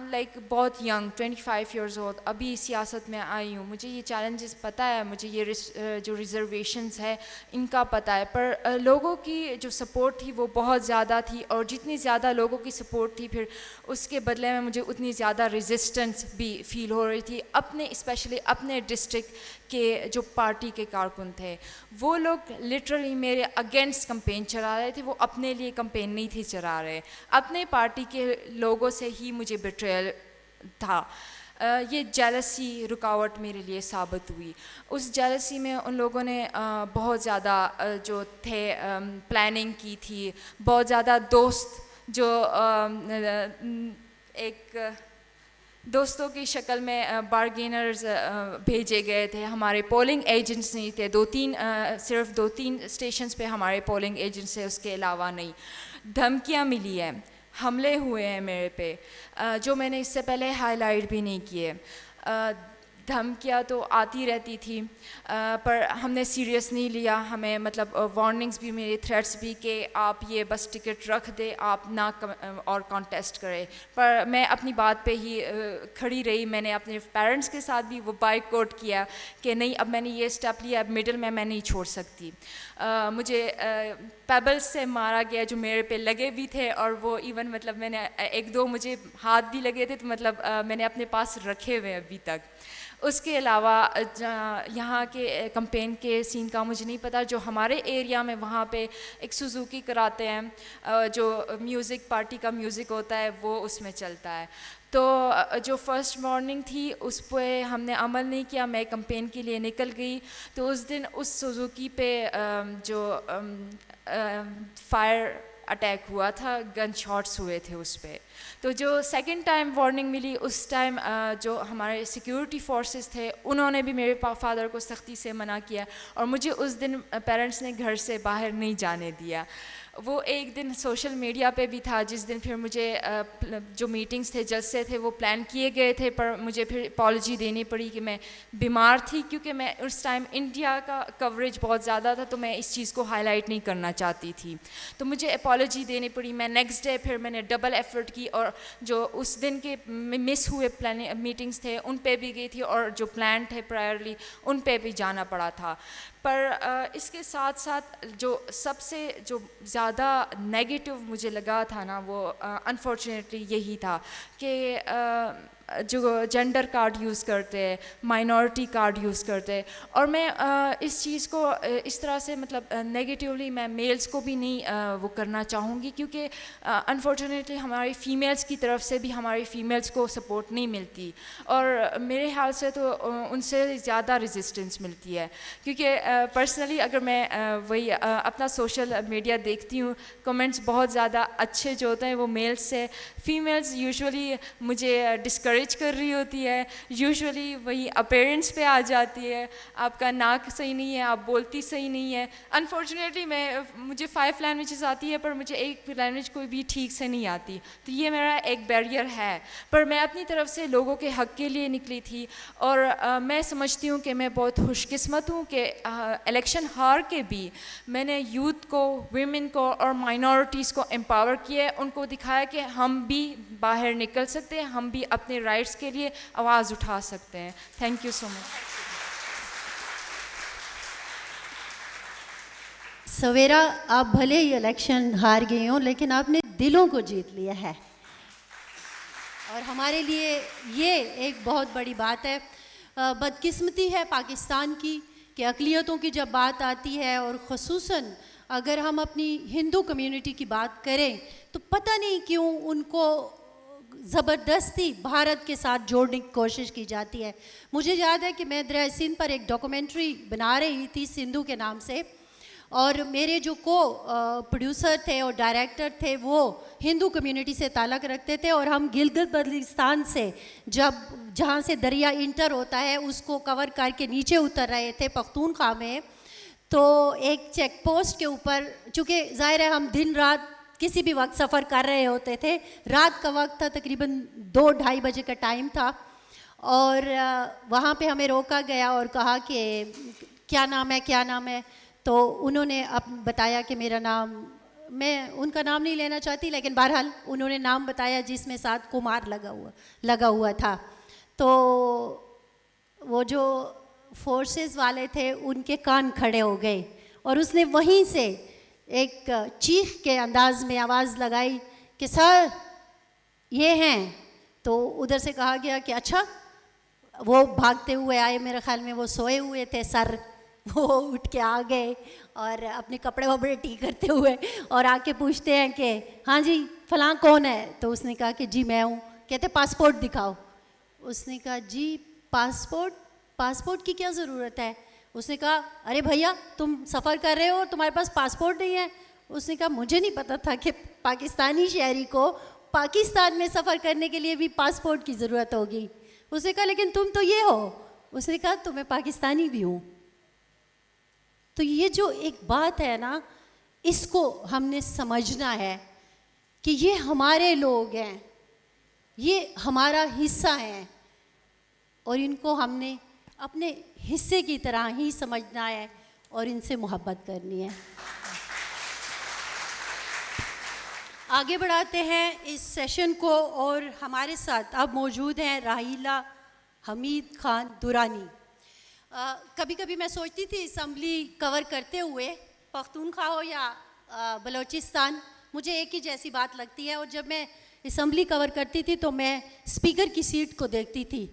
لائک بہت ینگ 25 ایئرز اولڈ, ابھی سیاست میں آئی ہوں, مجھے یہ چیلنجز پتہ ہے, مجھے یہ جو ریزرویشنز ہے ان کا پتہ ہے. پر لوگوں کی جو سپورٹ تھی وہ بہت زیادہ تھی, اور جتنی زیادہ لوگوں کی سپورٹ تھی پھر اس کے بدلے میں مجھے اتنی زیادہ ریزسٹنس بھی فیل ہو رہی تھی. اپنے اسپیشلی اپنے ڈسٹرکٹ کے جو پارٹی کے کارکن تھے وہ لوگ لٹرلی میرے اگینسٹ کمپین چلا رہے تھے, وہ اپنے لیے کمپین نہیں تھی چلا رہے, اپنے پارٹی کے لوگوں سے ہی مجھے بیٹریل تھا. یہ جیلسی رکاوٹ میرے لیے ثابت ہوئی. اس جیلسی میں ان لوگوں نے بہت زیادہ جو تھے پلاننگ کی تھی, بہت زیادہ دوست جو ایک دوستوں کی شکل میں بارگینرز بھیجے گئے تھے. ہمارے پولنگ ایجنٹس نہیں تھے, صرف 2-3 اسٹیشنز پہ ہمارے پولنگ ایجنٹس ہیں, اس کے علاوہ نہیں. دھمکیاں ملی ہیں, حملے ہوئے ہیں میرے پہ, جو میں نے اس سے پہلے ہائی لائٹ بھی نہیں کیے. دھمکیاں تو آتی رہتی تھی, پر ہم نے سیریس نہیں لیا. ہمیں مطلب وارننگز بھی میرے, تھریٹس بھی کہ آپ یہ بس ٹکٹ رکھ دے, آپ نہ اور کانٹیسٹ کریں. پر میں اپنی بات پہ ہی کھڑی رہی. میں نے اپنے پیرنٹس کے ساتھ بھی وہ بائک آؤٹ کیا کہ نہیں, اب میں نے یہ اسٹیپ لیا, اب مڈل میں نہیں چھوڑ سکتی. مجھے پیبلز سے مارا گیا جو میرے پہ لگے بھی تھے, اور وہ ایون مطلب میں نے 1-2 مجھے ہاتھ بھی لگے تھے, تو مطلب میں نے اپنے پاس رکھے ہوئے ابھی تک. اس کے علاوہ یہاں کے کمپین کے سین کا مجھے نہیں پتہ, جو ہمارے ایریا میں وہاں پہ ایک سوزوکی کراتے ہیں, جو میوزک پارٹی کا میوزک ہوتا ہے وہ اس میں چلتا ہے. تو جو فرسٹ مارننگ تھی اس پہ ہم نے عمل نہیں کیا, میں کمپین کے لیے نکل گئی. تو اس دن اس سوزوکی پہ جو فائر اٹیک ہوا تھا, گن شاٹس ہوئے تھے اس پہ. تو جو سیکنڈ ٹائم وارننگ ملی, اس ٹائم جو ہمارے سیکیورٹی فورسز تھے انہوں نے بھی میرے فادر کو سختی سے منع کیا, اور مجھے اس دن پیرنٹس نے گھر سے باہر نہیں جانے دیا. وہ ایک دن سوشل میڈیا پہ بھی تھا جس دن پھر مجھے جو میٹنگز تھے جلسے تھے وہ پلان کیے گئے تھے پر مجھے پھر اپالوجی دینی پڑی کہ میں بیمار تھی کیونکہ میں اس ٹائم انڈیا کا کوریج بہت زیادہ تھا تو میں اس چیز کو ہائی لائٹ نہیں کرنا چاہتی تھی تو مجھے اپالوجی دینی پڑی. میں نیکسٹ ڈے پھر میں نے ڈبل ایفرٹ کی اور جو اس دن کے مس ہوئے میٹنگز تھے ان پہ بھی گئی تھی اور جو پلان تھے پرائرلی ان پہ بھی جانا پڑا تھا. پر اس کے ساتھ ساتھ جو سب سے جو زیادہ نیگیٹو مجھے لگا تھا نا وہ انفارچونیٹلی یہی تھا کہ جو جینڈر کارڈ یوز کرتے ہیں مائنورٹی کارڈ یوز کرتے ہیں اور میں اس چیز کو اس طرح سے مطلب نیگیٹیولی میں میلز کو بھی نہیں وہ کرنا چاہوں گی کیونکہ انفارچونیٹلی ہماری فیمیلز کی طرف سے بھی ہماری فیمیلز کو سپورٹ نہیں ملتی اور میرے خیال سے تو ان سے زیادہ ریزسٹنس ملتی ہے کیونکہ پرسنلی اگر میں وہی اپنا سوشل میڈیا دیکھتی ہوں کمنٹس بہت زیادہ اچھے جو ہوتے ہیں وہ میلز سے. فیمیلز یوزولی مجھے ڈسکریج کر رہی ہوتی ہے یوزولی وہی اپیرنس پہ آ جاتی ہے آپ کا ناک صحیح نہیں ہے آپ بولتی صحیح نہیں ہے. انفارچونیٹلی مجھے 5 لینگویجز آتی ہے پر مجھے ایک لینگویج کوئی بھی ٹھیک سے نہیں آتی تو یہ میرا ایک بیریئر ہے پر میں اپنی طرف سے لوگوں کے حق کے لیے نکلی تھی اور میں سمجھتی ہوں کہ میں بہت خوش قسمت ہوں کہ الیکشن ہار کے بھی میں نے یوتھ کو ویمن کو اور مائنورٹیز کو امپاور کیا ہے ان کو دکھایا کہ ہم بھی باہر نکل سکتے ہیں ہم بھی اپنے رائٹس کے لیے آواز اٹھا سکتے ہیں. تھینک یو سو مچ. سویرا آپ بھلے ہی الیکشن ہار گئی ہوں لیکن آپ نے دلوں کو جیت لیا ہے اور ہمارے لیے یہ ایک بہت بڑی بات ہے. بدقسمتی ہے پاکستان کی کہ اقلیتوں کی جب بات آتی ہے اور خصوصاً اگر ہم اپنی ہندو کمیونٹی کی بات کریں تو پتہ نہیں کیوں ان کو زبردستی بھارت کے ساتھ جوڑنے کی کوشش کی جاتی ہے. مجھے یاد ہے کہ میں دریائے سندھ پر ایک ڈاکومنٹری بنا رہی تھی سندھو کے نام سے اور میرے جو پروڈیوسر تھے اور ڈائریکٹر تھے وہ ہندو کمیونٹی سے تعلق رکھتے تھے اور ہم گلگت بلتستان سے جہاں سے دریا انٹر ہوتا ہے اس کو کور کر کے نیچے اتر رہے تھے پختونخوا میں. تو ایک چیک پوسٹ کے اوپر چونکہ ظاہر ہے ہم دن رات کسی بھی وقت سفر کر رہے ہوتے تھے رات کا وقت تھا تقریباً 2-2:30 بجے کا ٹائم تھا اور وہاں پہ ہمیں روکا گیا اور کہا کہ کیا نام ہے تو انہوں نے اب بتایا کہ میرا نام میں ان کا نام نہیں لینا چاہتی لیکن بہرحال انہوں نے نام بتایا جس میں ساتھ کمار لگا ہوا تھا. تو وہ جو فورسز والے تھے ان کے کان کھڑے ہو گئے اور اس نے وہیں سے ایک چیخ کے انداز میں آواز لگائی کہ سر یہ ہیں. تو ادھر سے کہا گیا کہ اچھا. وہ بھاگتے ہوئے آئے میرے خیال میں وہ سوئے ہوئے تھے سر وہ اٹھ کے آ گئے اور اپنے کپڑے وپڑے ٹی کرتے ہوئے اور آ کے پوچھتے ہیں کہ ہاں جی فلاں کون ہے. تو اس نے کہا کہ جی میں ہوں. کہتے پاسپورٹ دکھاؤ. اس نے کہا جی پاسپورٹ کی کیا ضرورت ہے. اس نے کہا ارے بھیا تم سفر کر رہے ہو تمہارے پاس پاسپورٹ نہیں ہے. اس نے کہا مجھے نہیں پتہ تھا کہ پاکستانی شہری کو پاکستان میں سفر کرنے کے لیے بھی پاسپورٹ کی ضرورت ہوگی. اس نے کہا لیکن تم تو یہ ہو. اس نے کہا تو میں پاکستانی بھی ہوں. تو یہ جو ایک بات ہے نا اس کو ہم نے سمجھنا ہے کہ یہ ہمارے لوگ ہیں یہ ہمارا حصہ ہیں اور ان کو ہم نے اپنے حصے کی طرح ہی سمجھنا ہے اور ان سے محبت کرنی ہے. آگے بڑھاتے ہیں اس سیشن کو اور ہمارے ساتھ اب موجود ہیں راحیلہ حمید خان درانی. کبھی کبھی میں سوچتی تھی اسمبلی کور کرتے ہوئے پختونخوا ہو یا بلوچستان مجھے ایک ہی جیسی بات لگتی ہے اور جب میں اسمبلی کور کرتی تھی تو میں اسپیکر کی سیٹ کو دیکھتی تھی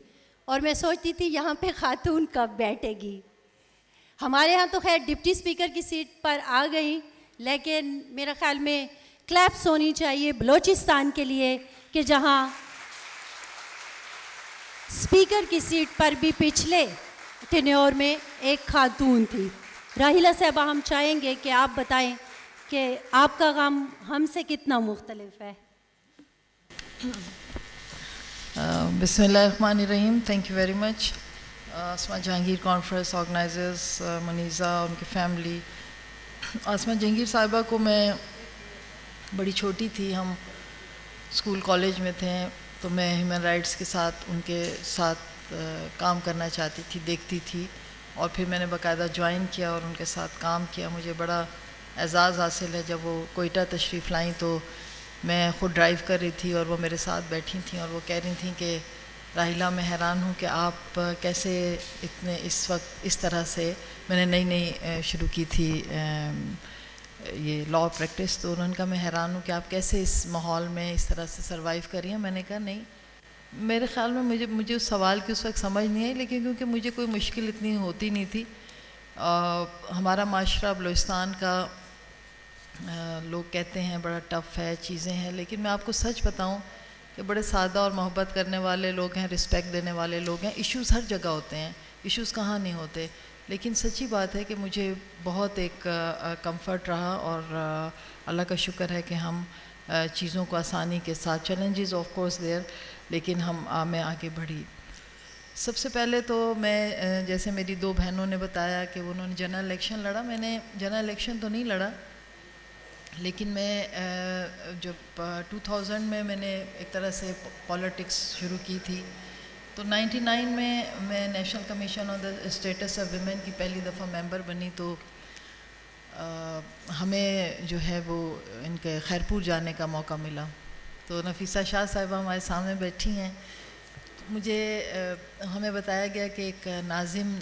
اور میں سوچتی تھی یہاں پہ خاتون کب بیٹھے گی. ہمارے ہاں تو خیر ڈپٹی اسپیکر کی سیٹ پر آ گئی لیکن میرے خیال میں کلیپس ہونی چاہیے بلوچستان کے لیے کہ جہاں اسپیکر کی سیٹ پر بھی پچھلے ٹینیور میں ایک خاتون تھی. راحیلہ صاحبہ ہم چاہیں گے کہ آپ بتائیں کہ آپ کا غم ہم سے کتنا مختلف ہے. بسم اللہ الرحمن الرحیم. Thank you very much. Asma Jahangir conference organisers Muneeza اور ان کی فیملی. آسما جہانگیر صاحبہ کو میں بڑی چھوٹی تھی، ہم اسکول کالج میں تھے، تو میں ہیومن رائٹس کے ساتھ ان کے ساتھ کام کرنا چاہتی تھی، دیکھتی تھی، اور پھر میں نے باقاعدہ جوائن کیا اور ان کے ساتھ کام کیا. مجھے بڑا اعزاز حاصل ہے. جب وہ کوئٹہ تشریف لائیں تو میں خود ڈرائیو کر رہی تھی اور وہ میرے ساتھ بیٹھی تھیں اور وہ کہہ رہی تھیں کہ راحیلہ میں حیران ہوں کہ آپ کیسے اتنے اس وقت اس طرح سے، میں نے نئی شروع کی تھی یہ لا پریکٹس، تو انہوں نے کہا میں حیران ہوں کہ آپ کیسے اس ماحول میں اس طرح سے سروائیو کر رہی ہیں. میں نے کہا نہیں، میرے خیال میں مجھے اس سوال کی اس وقت سمجھ نہیں آئی، لیکن کیونکہ مجھے کوئی مشکل اتنی ہوتی نہیں تھی. ہمارا معاشرہ بلوچستان کا لوگ کہتے ہیں بڑا ٹف ہے، چیزیں ہیں، لیکن میں آپ کو سچ بتاؤں کہ بڑے سادہ اور محبت کرنے والے لوگ ہیں، رسپیکٹ دینے والے لوگ ہیں. ایشوز ہر جگہ ہوتے ہیں، ایشوز کہاں نہیں ہوتے، لیکن سچی بات ہے کہ مجھے بہت ایک کمفرٹ رہا، اور اللہ کا شکر ہے کہ ہم چیزوں کو آسانی کے ساتھ، چیلنجز آف کورس دیر، لیکن میں آگے بڑھی. سب سے پہلے تو میں جیسے میری 2 بہنوں نے بتایا کہ انہوں نے جنرل الیکشن لڑا، میں نے جنرل الیکشن تو نہیں لڑا، لیکن میں جب 2000 میں نے ایک طرح سے پالیٹکس شروع کی تھی، تو 99 میں National Commission on the Status of Women کی پہلی دفعہ ممبر بنی. تو ہمیں جو ہے وہ ان کے خیرپور جانے کا موقع ملا. تو نفیسہ شاہ صاحبہ ہمارے سامنے بیٹھی ہیں. ہمیں بتایا گیا کہ ایک ناظم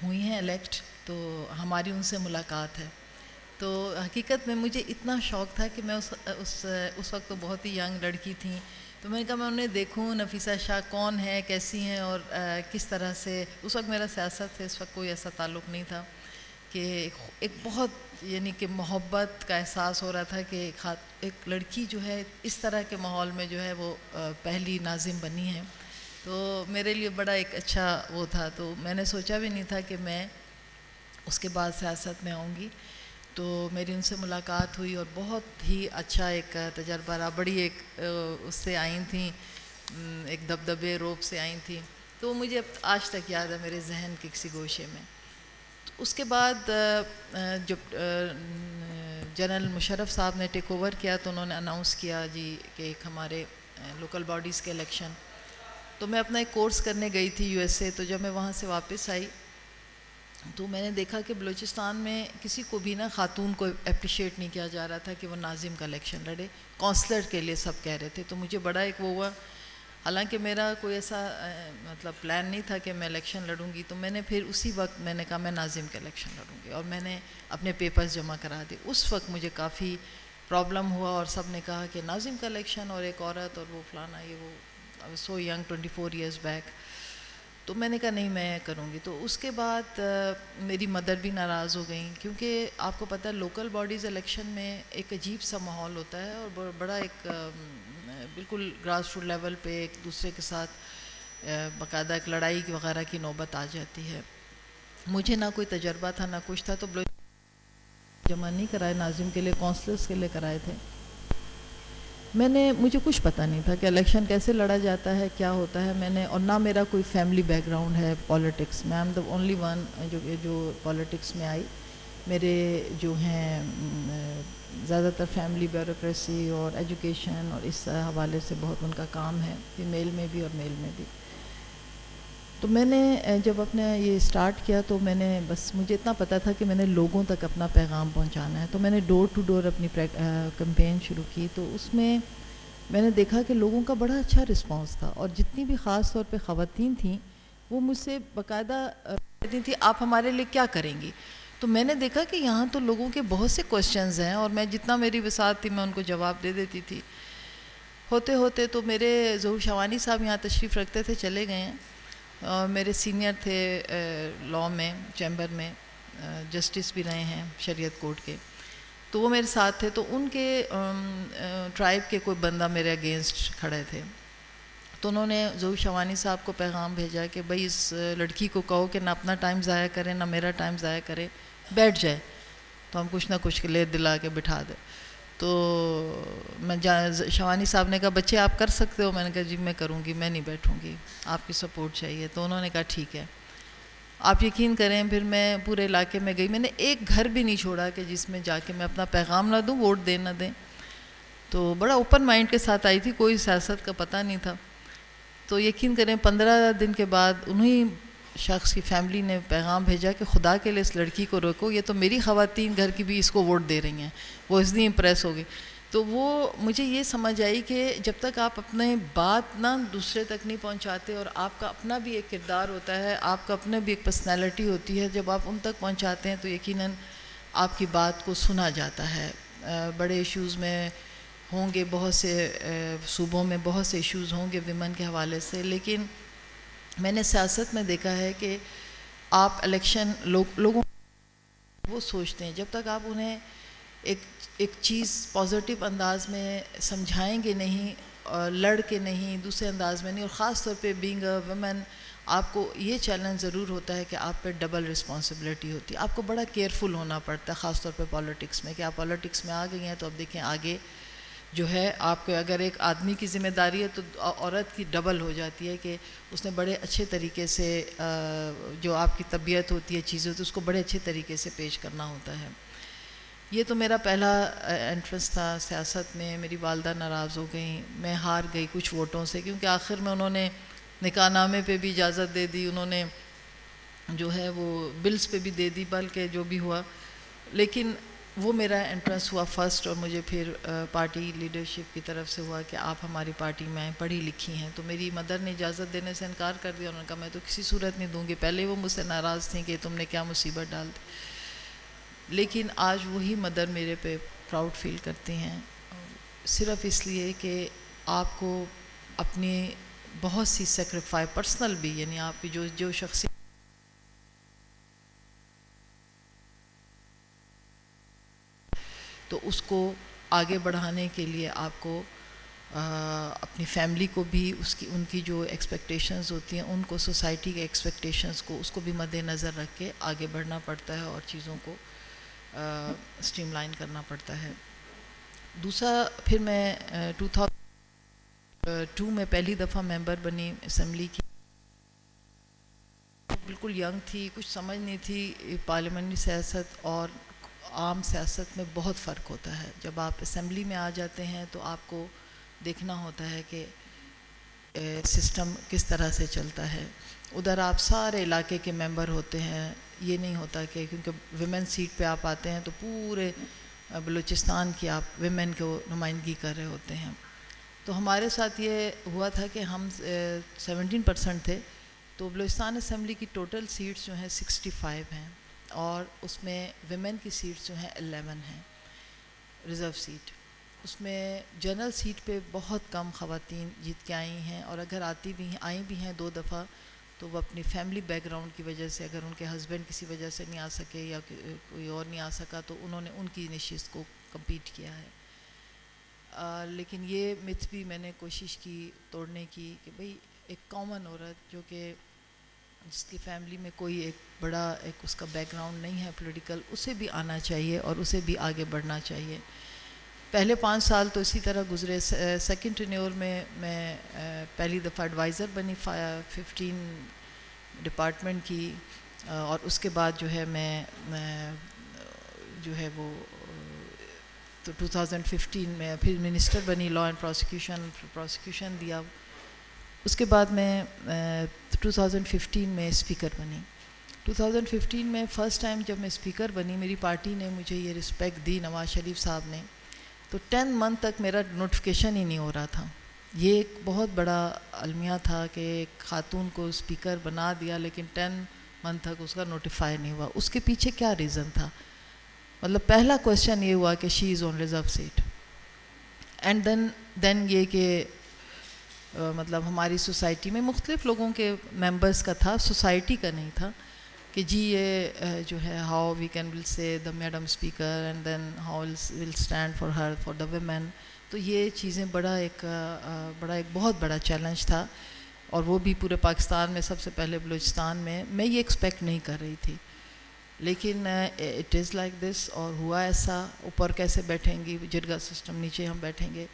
ہوئی ہیں الیکٹ، تو ہماری ان سے ملاقات ہے. تو حقیقت میں مجھے اتنا شوق تھا کہ میں اس وقت تو بہت ہی ینگ لڑکی تھیں، تو میں نے کہا میں انہیں دیکھوں نفیسہ شاہ کون ہے، کیسی ہیں، اور کس طرح سے. اس وقت میرا سیاست سے اس وقت کوئی ایسا تعلق نہیں تھا، کہ ایک بہت یعنی کہ محبت کا احساس ہو رہا تھا کہ ایک لڑکی جو ہے اس طرح کے ماحول میں جو ہے وہ پہلی ناظم بنی ہے. تو میرے لیے بڑا ایک اچھا وہ تھا. تو میں نے سوچا بھی نہیں تھا کہ میں اس کے بعد سیاست میں آؤں گی. تو میری ان سے ملاقات ہوئی اور بہت ہی اچھا ایک تجربہ رہا. بڑی ایک اس سے آئی تھیں، ایک دبدبے روب سے آئی تھیں. تو مجھے آج تک یاد ہے میرے ذہن کے کسی گوشے میں. اس کے بعد جب جنرل مشرف صاحب نے ٹیک اوور کیا تو انہوں نے اناؤنس کیا جی کہ ایک ہمارے لوکل باڈیز کے الیکشن. تو میں اپنا ایک کورس کرنے گئی تھی یو ایس اے. تو جب میں وہاں سے واپس آئی تو میں نے دیکھا کہ بلوچستان میں کسی کو بھی خاتون کو اپریشیٹ نہیں کیا جا رہا تھا کہ وہ ناظم کا الیکشن لڑے. کونسلر کے لیے سب کہہ رہے تھے. تو مجھے بڑا ایک وہ ہوا، حالانکہ میرا کوئی ایسا مطلب پلان نہیں تھا کہ میں الیکشن لڑوں گی. تو میں نے پھر اسی وقت میں نے کہا میں ناظم کا الیکشن لڑوں گی، اور میں نے اپنے پیپرز جمع کرا دی. اس وقت مجھے کافی پرابلم ہوا، اور سب نے کہا کہ ناظم کا الیکشن اور ایک عورت اور وہ فلانا یہ وہ. So young 24 years back. تو میں نے کہا نہیں میں کروں گی. تو اس کے بعد میری مدر بھی ناراض ہو گئیں، کیونکہ آپ کو پتہ ہے لوکل باڈیز الیکشن میں ایک عجیب سا ماحول ہوتا ہے، اور بڑا ایک بالکل گراس روٹ لیول پہ ایک دوسرے کے ساتھ باقاعدہ ایک لڑائی وغیرہ کی نوبت آ جاتی ہے. مجھے نہ کوئی تجربہ تھا نہ کچھ تھا. تو جمع نہیں کرائے ناظم کے لیے، کونسلرس کے لیے کرائے تھے. مجھے کچھ پتہ نہیں تھا کہ الیکشن کیسے لڑا جاتا ہے، کیا ہوتا ہے. اور نہ میرا کوئی فیملی بیک گراؤنڈ ہے پالیٹکس میں. I am the only one جو پالیٹکس میں آئی. میرے جو ہیں زیادہ تر فیملی بیوروکریسی اور ایجوکیشن اور اس حوالے سے بہت ان کا کام ہے، فیمیل میں بھی اور میل میں بھی. تو میں نے جب اپنے یہ سٹارٹ کیا تو میں نے بس مجھے اتنا پتہ تھا کہ میں نے لوگوں تک اپنا پیغام پہنچانا ہے. تو میں نے ڈور ٹو ڈور اپنی کمپین شروع کی. تو اس میں نے دیکھا کہ لوگوں کا بڑا اچھا رسپانس تھا، اور جتنی بھی خاص طور پہ خواتین تھیں وہ مجھ سے باقاعدہ کہتی تھیں آپ ہمارے لیے کیا کریں گی. تو میں نے دیکھا کہ یہاں تو لوگوں کے بہت سے کویشچنز ہیں، اور میں جتنا میری وسعت تھی میں ان کو جواب دے دیتی تھی. ہوتے ہوتے تو میرے ظہور شوانی صاحب یہاں تشریف رکھتے تھے، چلے گئے ہیں. اور میرے سینئر تھے لاء میں، چیمبر میں جسٹس بھی رہے ہیں شریعت کورٹ کے. تو وہ میرے ساتھ تھے. تو ان کے ٹرائب کے کوئی بندہ میرے اگینسٹ کھڑے تھے. تو انہوں نے ظہور شوانی صاحب کو پیغام بھیجا کہ بھائی اس لڑکی کو کہو کہ نہ اپنا ٹائم ضائع کرے نہ میرا ٹائم ضائع کرے، بیٹھ جائے تو ہم کچھ نہ کچھ لے دلا کے بٹھا دیں. تو شوانی صاحب نے کہا بچے آپ کر سکتے ہو. میں نے کہا جی میں کروں گی، میں نہیں بیٹھوں گی، آپ کی سپورٹ چاہیے. تو انہوں نے کہا ٹھیک ہے. آپ یقین کریں پھر میں پورے علاقے میں گئی. میں نے ایک گھر بھی نہیں چھوڑا کہ جس میں جا کے میں اپنا پیغام نہ دوں، ووٹ دیں نہ دیں. تو بڑا اوپن مائنڈ کے ساتھ آئی تھی, کوئی سیاست کا پتہ نہیں تھا. تو یقین کریں 15 دن کے بعد انہی شخص کی فیملی نے پیغام بھیجا کہ خدا کے لیے اس لڑکی کو روکو, یہ تو میری خواتین گھر کی بھی اس کو ووٹ دے رہی ہیں. وہ اتنی امپریس ہو گئی. تو وہ مجھے یہ سمجھ آئی کہ جب تک آپ اپنے بات نہ دوسرے تک نہیں پہنچاتے, اور آپ کا اپنا بھی ایک کردار ہوتا ہے, آپ کا اپنا بھی ایک پرسنالٹی ہوتی ہے, جب آپ ان تک پہنچاتے ہیں تو یقیناً آپ کی بات کو سنا جاتا ہے. بڑے ایشوز میں ہوں گے, بہت سے صوبوں میں بہت سے ایشوز ہوں گے ویمن کے حوالے سے, لیکن میں نے سیاست میں دیکھا ہے کہ آپ الیکشن لوگوں وہ سوچتے ہیں, جب تک آپ انہیں ایک چیز پازیٹیو انداز میں سمجھائیں گے نہیں, لڑ کے نہیں, دوسرے انداز میں نہیں, اور خاص طور پہ بینگ اے ویمن آپ کو یہ چیلنج ضرور ہوتا ہے کہ آپ پہ ڈبل رسپانسبلٹی ہوتی ہے. آپ کو بڑا کیئرفل ہونا پڑتا ہے, خاص طور پہ پالیٹکس میں, کہ آپ پالیٹکس میں آ گئی ہیں تو اب دیکھیں آگے جو ہے آپ کو اگر ایک آدمی کی ذمہ داری ہے تو عورت کی ڈبل ہو جاتی ہے, کہ اس نے بڑے اچھے طریقے سے جو آپ کی طبیعت ہوتی ہے, چیزیں ہوتی ہے, اس کو بڑے اچھے طریقے سے پیش کرنا ہوتا ہے. یہ تو میرا پہلا انٹرسٹ تھا سیاست میں. میری والدہ ناراض ہو گئیں, میں ہار گئی کچھ ووٹوں سے, کیونکہ آخر میں انہوں نے نکاح نامے پہ بھی اجازت دے دی, انہوں نے جو ہے وہ بلز پہ بھی دے دی, بلکہ جو بھی ہوا. لیکن وہ میرا انٹرسٹ ہوا فرسٹ, اور مجھے پھر پارٹی لیڈرشپ کی طرف سے ہوا کہ آپ ہماری پارٹی میں آئیں, پڑھی لکھی ہیں. تو میری مدر نے اجازت دینے سے انکار کر دیا. انہوں نے کہا میں تو کسی صورت نہیں دوں گی. پہلے وہ مجھ سے ناراض تھیں کہ تم نے کیا مصیبت ڈال دی, لیکن آج وہی مدر میرے پہ پراؤڈ فیل کرتی ہیں, صرف اس لیے کہ آپ کو اپنی بہت سی سیکریفائی پرسنل بھی, یعنی آپ کی جو شخصی تو اس کو آگے بڑھانے کے لیے آپ کو اپنی فیملی کو بھی ان کی جو ایکسپیکٹیشنز ہوتی ہیں, ان کو سوسائٹی کے ایکسپیکٹیشنز کو, اس کو بھی مد نظر رکھ کے آگے بڑھنا پڑتا ہے, اور چیزوں کو اسٹریم لائن کرنا پڑتا ہے. دوسرا پھر میں 2002 میں پہلی دفعہ ممبر بنی اسمبلی کی. بالکل ینگ تھی, کچھ سمجھ نہیں تھی. پارلیمنٹری سیاست اور عام سیاست میں بہت فرق ہوتا ہے. جب آپ اسمبلی میں آ جاتے ہیں تو آپ کو دیکھنا ہوتا ہے کہ سسٹم کس طرح سے چلتا ہے. ادھر آپ سارے علاقے کے ممبر ہوتے ہیں, یہ نہیں ہوتا کہ کیونکہ ویمن سیٹ پہ آپ آتے ہیں تو پورے بلوچستان کی آپ ویمن کو نمائندگی کر رہے ہوتے ہیں. تو ہمارے ساتھ یہ ہوا تھا کہ ہم 17% تھے, تو بلوچستان اسمبلی کی ٹوٹل سیٹس جو ہیں 65 ہیں, اور اس میں ویمن کی سیٹس جو ہیں 11 ہیں ریزرو سیٹ. اس میں جنرل سیٹ پہ بہت کم خواتین جیت کے آئی ہیں, اور اگر آئی بھی ہیں 2 دفعہ تو وہ اپنی فیملی بیک گراؤنڈ کی وجہ سے, اگر ان کے ہسبینڈ کسی وجہ سے نہیں آ سکے یا کوئی اور نہیں آ سکا تو انہوں نے ان کی نشست کو کمپیٹ کیا ہے. لیکن یہ متھ بھی میں نے کوشش کی توڑنے کی کہ بھئی ایک کامن عورت جو کہ جس کی فیملی میں کوئی ایک بڑا ایک اس کا بیک گراؤنڈ نہیں ہے پولیٹیکل, اسے بھی آنا چاہیے اور اسے بھی آگے بڑھنا چاہیے. پہلے 5 سال تو اسی طرح گزرے. سیکنڈ ٹینیور میں پہلی دفعہ ایڈوائزر بنی 15 ڈپارٹمنٹ کی, اور اس کے بعد جو ہے میں جو ہے وہ تو 2015 میں پھر منسٹر بنی لا اینڈ پروسیکیوشن دیا. اس کے بعد میں 2015 میں اسپیکر بنی. 2015 میں فرسٹ ٹائم جب میں اسپیکر بنی, میری پارٹی نے مجھے یہ رسپیکٹ دی, نواز شریف صاحب نے, تو 10 منتھ تک میرا نوٹیفیکیشن ہی نہیں ہو رہا تھا. یہ ایک بہت بڑا المیہ تھا کہ ایک خاتون کو اسپیکر بنا دیا لیکن 10 منتھ تک اس کا نوٹیفائی نہیں ہوا. اس کے پیچھے کیا ریزن تھا؟ مطلب پہلا کویشچن یہ ہوا کہ شی از آن ریزرو سیٹ, اینڈ دین یہ کہ مطلب ہماری سوسائٹی میں مختلف لوگوں کے ممبرس کا تھا, سوسائٹی کا نہیں تھا, کہ جی یہ جو ہے how we can will say the madam speaker and then how will stand for her for the women. تو یہ چیزیں بڑا ایک بہت بڑا چیلنج تھا, اور وہ بھی پورے پاکستان میں سب سے پہلے بلوچستان میں. میں یہ ایکسپیکٹ نہیں کر رہی تھی, لیکن اٹ از لائک دس, اور ہوا ایسا. اوپر کیسے بیٹھیں گی, جرگا سسٹم, نیچے ہم بیٹھیں گے.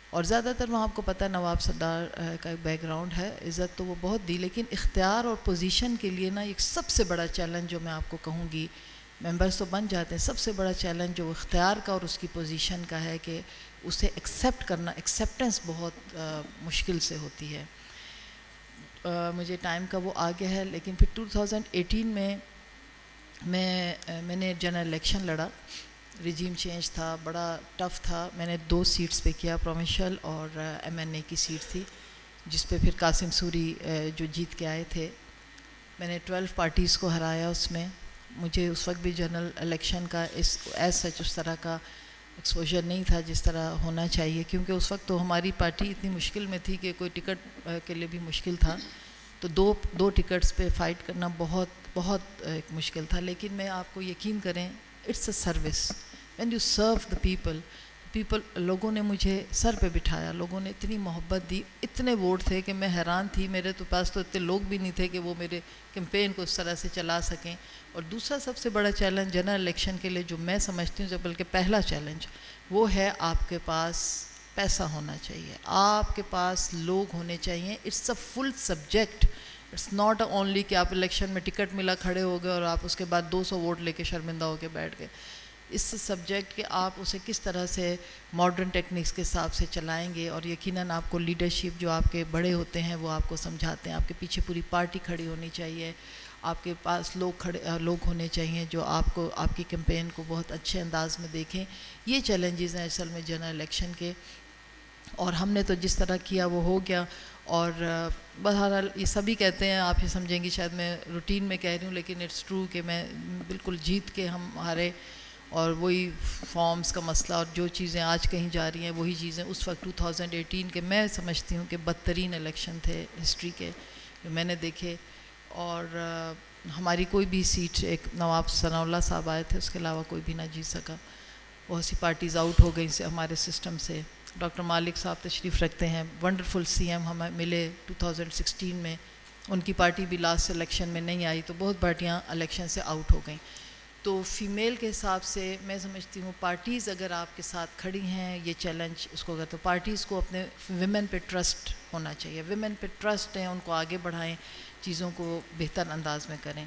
اور زیادہ تر وہاں آپ کو پتہ ہے نواب سردار کا ایک بیک گراؤنڈ ہے, عزت تو وہ بہت دی, لیکن اختیار اور پوزیشن کے لیے نا ایک سب سے بڑا چیلنج جو میں آپ کو کہوں گی, ممبرس تو بن جاتے ہیں. سب سے بڑا چیلنج جو اختیار کا اور اس کی پوزیشن کا ہے کہ اسے ایکسیپٹ کرنا, ایکسیپٹنس بہت مشکل سے ہوتی ہے. مجھے ٹائم کا وہ آ گیا ہے, لیکن پھر 2018 میں میں نے جنرل الیکشن لڑا. رجیم چینج تھا, بڑا ٹف تھا. میں نے 2 سیٹس پہ کیا, پروونشل اور MNA کی سیٹ تھی, جس پہ پھر قاسم سوری جو جیت کے آئے تھے. میں نے 12 پارٹیز کو ہرایا اس میں. مجھے اس وقت بھی جنرل الیکشن کا ایز سچ اس طرح کا ایکسپوجر نہیں تھا جس طرح ہونا چاہیے, کیونکہ اس وقت تو ہماری پارٹی اتنی مشکل میں تھی کہ کوئی ٹکٹ کے لیے بھی مشکل تھا. تو دو ٹکٹس پہ فائٹ کرنا بہت ایک مشکل تھا. لیکن میں آپ کو یقین کریں, it's a service. When you serve the people, لوگوں نے مجھے سر پہ بٹھایا, لوگوں نے اتنی محبت دی, اتنے ووٹ تھے کہ میں حیران تھی. میرے تو پاس تو اتنے لوگ بھی نہیں تھے کہ وہ میرے کیمپین کو اس طرح سے چلا سکیں. اور دوسرا سب سے بڑا چیلنج جنرل الیکشن کے لیے جو میں سمجھتی ہوں, جو بلکہ پہلا چیلنج, وہ ہے آپ کے پاس پیسہ ہونا چاہیے, آپ کے پاس لوگ ہونے چاہیے. It's a full subject. It's not only کہ آپ الیکشن میں ٹکٹ ملا کھڑے ہو گئے اور آپ اس کے بعد 200 ووٹ لے کے شرمندہ ہو کے بیٹھ گئے. اس سبجیکٹ کہ آپ اسے کس طرح سے ماڈرن ٹیکنکس کے حساب سے چلائیں گے. اور یقیناً آپ کو لیڈرشپ جو آپ کے بڑے ہوتے ہیں وہ آپ کو سمجھاتے ہیں. آپ کے پیچھے پوری پارٹی کھڑی ہونی چاہیے, آپ کے پاس لوگ ہونے چاہیے جو آپ کو آپ کی کیمپین کو بہت اچھے انداز میں دیکھیں. یہ چیلنجز ہیں اصل میں جنرل الیکشن کے, اور ہم نے تو جس طرح کیا وہ ہو گیا. اور بہرحال یہ سبھی کہتے ہیں, آپ یہ سمجھیں گی شاید میں روٹین میں کہہ رہی ہوں, لیکن اٹس ٹرو کہ میں بالکل جیت کے ہم ہارے. اور وہی فارمز کا مسئلہ اور جو چیزیں آج کہیں جا رہی ہیں وہی چیزیں اس وقت 2018 کے میں سمجھتی ہوں کہ بدترین الیکشن تھے ہسٹری کے جو میں نے دیکھے. اور ہماری کوئی بھی سیٹ, ایک نواب ثناء اللہ صاحب آئے تھے, اس کے علاوہ کوئی بھی نہ جیت سکا. بہت سی پارٹیز آؤٹ ہو گئی سے ہمارے سسٹم سے. ڈاکٹر مالک صاحب تشریف رکھتے ہیں, ونڈرفل CM ہمیں ملے 2016 میں. ان کی پارٹی بھی لاسٹ الیکشن میں نہیں آئی, تو بہت پارٹیاں الیکشن سے آؤٹ ہو گئیں. تو فیمیل کے حساب سے میں سمجھتی ہوں پارٹیز اگر آپ کے ساتھ کھڑی ہیں, یہ چیلنج اس کو اگر, تو پارٹیز کو اپنے ویمن پہ ٹرسٹ ہونا چاہیے. ویمن پہ ٹرسٹ ہیں, ان کو آگے بڑھائیں, چیزوں کو بہتر انداز میں کریں.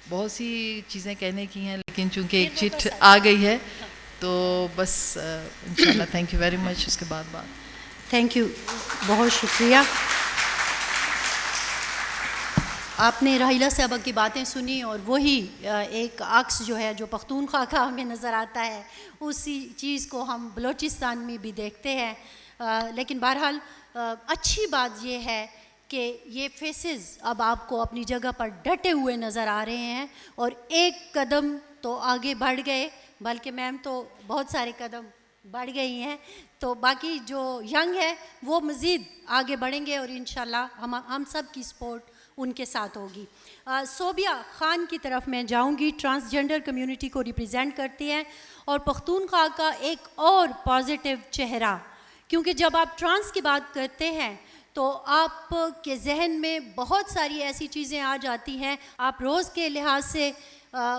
بہت سی چیزیں کہنے کی ہیں, لیکن چونکہ ایک چٹ آ گئی ہے تو بس انشاءاللہ. Thank you very much. اس کے بعد تھینک یو, بہت شکریہ. آپ نے راحیلہ صاحبہ کی باتیں سنی, اور وہی ایک عکس جو ہے جو پختونخوا کا ہمیں نظر آتا ہے, اسی چیز کو ہم بلوچستان میں بھی دیکھتے ہیں. لیکن بہرحال اچھی بات یہ ہے کہ یہ فیسز اب آپ کو اپنی جگہ پر ڈٹے ہوئے نظر آ رہے ہیں, اور ایک قدم تو آگے بڑھ گئے, بلکہ میم تو بہت سارے قدم بڑھ گئی ہیں. تو باقی جو ینگ ہے وہ مزید آگے بڑھیں گے, اور انشاءاللہ ہم سب کی سپورٹ ان کے ساتھ ہوگی. صوبیہ خان کی طرف میں جاؤں گی, ٹرانسجنڈر کمیونٹی کو ریپرزینٹ کرتی ہیں, اور پختونخوا کا ایک اور پازیٹیو چہرہ. کیونکہ جب آپ ٹرانس کی بات کرتے ہیں تو آپ کے ذہن میں بہت ساری ایسی چیزیں آ جاتی ہیں. آپ روز کے لحاظ سے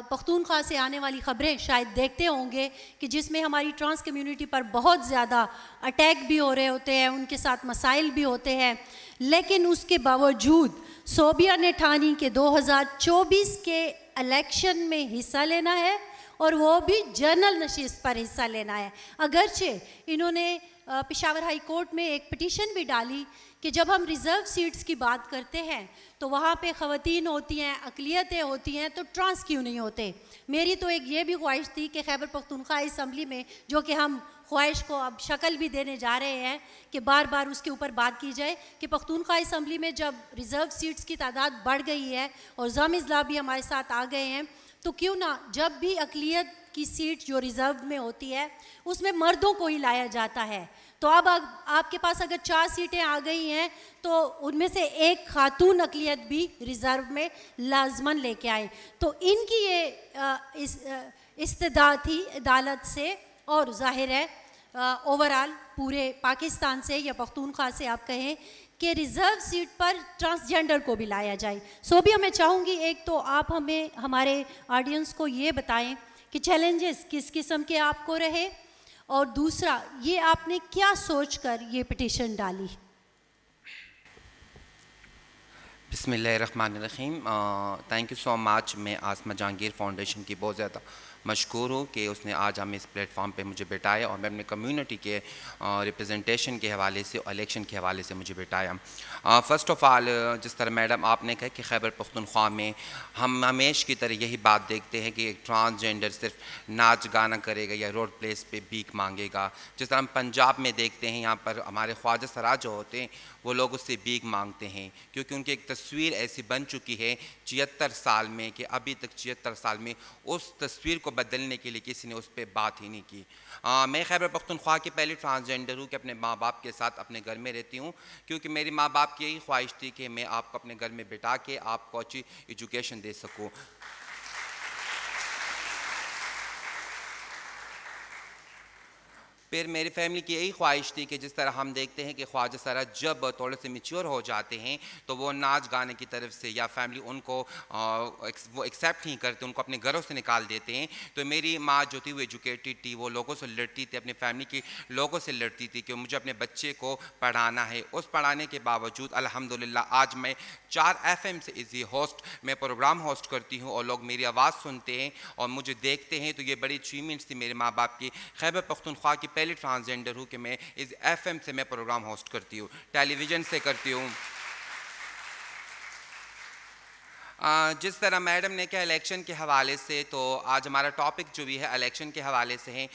پختونخوا سے آنے والی خبریں شاید دیکھتے ہوں گے کہ جس میں ہماری ٹرانس کمیونٹی پر بہت زیادہ اٹیک بھی ہو رہے ہوتے ہیں, ان کے ساتھ مسائل بھی ہوتے ہیں. لیکن اس کے باوجود صوبیہ نے ٹھانی کہ 2024 کے الیکشن میں حصہ لینا ہے, اور وہ بھی جنرل نشست پر حصہ لینا ہے. اگرچہ انہوں نے پشاور ہائی کورٹ میں ایک پٹیشن بھی ڈالی کہ جب ہم ریزرو سیٹس کی بات کرتے ہیں تو وہاں پہ خواتین ہوتی ہیں, اقلیتیں ہوتی ہیں, تو ٹرانس کیوں نہیں ہوتے. میری تو ایک یہ بھی خواہش تھی کہ خیبر پختونخوا اسمبلی میں, جو کہ ہم خواہش کو اب شکل بھی دینے جا رہے ہیں کہ بار بار اس کے اوپر بات کی جائے, کہ پختونخوا اسمبلی میں جب ریزرو سیٹس کی تعداد بڑھ گئی ہے اور ضم اضلاع بھی ہمارے ساتھ آ گئے ہیں, تو کیوں نہ جب بھی اقلیت کی سیٹ جو ریزرو میں ہوتی ہے اس میں مردوں کو ہی لایا جاتا ہے. تو اب آپ کے پاس اگر 4 سیٹیں آ گئی ہیں تو ان میں سے ایک خاتون اقلیت بھی ریزرو میں لازماً لے کے آئیں. تو ان کی یہ استدعا تھی عدالت سے, اور ظاہر ہے اوورال پورے پاکستان سے یا پختونخوا سے آپ کہیں کہ ریزرو سیٹ پر ٹرانسجنڈر کو بھی لایا جائے. صوبیہ میں چاہوں گی ایک تو آپ ہمیں ہمارے آڈینس کو یہ بتائیں کہ چیلنجز کس قسم کے آپ کو رہے, اور دوسرا یہ آپ نے کیا سوچ کر یہ پٹیشن ڈالی. بسم اللہ الرحمن الرحیم. تھینک یو سو مچ. میں آسما جہانگیر فاؤنڈیشن کی بہت زیادہ مشکور ہوں کہ اس نے آج ہمیں اس پلیٹ فارم پہ مجھے بٹھایا اور میں اپنے کمیونٹی کے ریپرزنٹیشن کے حوالے سے اور الیکشن کے حوالے سے مجھے بٹھایا. فرسٹ آف آل جس طرح میڈم آپ نے کہا کہ خیبر پختونخوا میں ہم ہمیشہ کی طرح یہی بات دیکھتے ہیں کہ ایک ٹرانسجینڈر صرف ناچ گانا کرے گا یا روڈ پلیس پہ بھیک مانگے گا. جس طرح ہم پنجاب میں دیکھتے ہیں یہاں پر ہمارے خواجہ سرا جو ہوتے ہیں وہ لوگ اس سے بھیک مانگتے ہیں کیونکہ ان کی ایک تصویر ایسی بن چکی ہے 76 سال میں کہ ابھی تک 76 سال میں اس تصویر کو بدلنے کے لیے کسی نے اس پہ بات ہی نہیں کی. میں خیبر پختونخوا کی پہلی ٹرانسجینڈر ہوں کہ اپنے ماں باپ کے ساتھ اپنے گھر میں رہتی ہوں کیونکہ میری ماں باپ کی یہی خواہش تھی کہ میں آپ کو اپنے گھر میں بٹھا کے آپ کو اچھی ایجوکیشن دے سکوں. پھر میری فیملی کی یہی خواہش تھی کہ جس طرح ہم دیکھتے ہیں کہ خواجہ سرا جب تھوڑے سے میچور ہو جاتے ہیں تو وہ ناچ گانے کی طرف سے یا فیملی ان کو وہ ایکسیپٹ نہیں کرتے, ان کو اپنے گھروں سے نکال دیتے ہیں. تو میری ماں جو تھی وہ ایجوکیٹڈ تھی, وہ لوگوں سے لڑتی تھی, اپنے فیملی کے لوگوں سے لڑتی تھی کہ مجھے اپنے بچے کو پڑھانا ہے. اس پڑھانے کے باوجود الحمدللہ آج میں 4 FM سے ایزی ہوسٹ میں پروگرام ہوسٹ کرتی ہوں اور لوگ میری آواز سنتے ہیں اور مجھے دیکھتے ہیں. تو یہ بڑی اچیومنٹس تھی میرے ماں باپ کی. خیبر پختونخوا کی پہلی ٹرانسجینڈر ہوں کہ میں اس FM سے میں پروگرام ہوسٹ کرتی ہوں, ٹیلی ویژن سے کرتی ہوں. جس طرح میڈم نے کہا الیکشن کے حوالے سے, تو آج ہمارا ٹاپک جو بھی ہے الیکشن کے حوالے سے ہے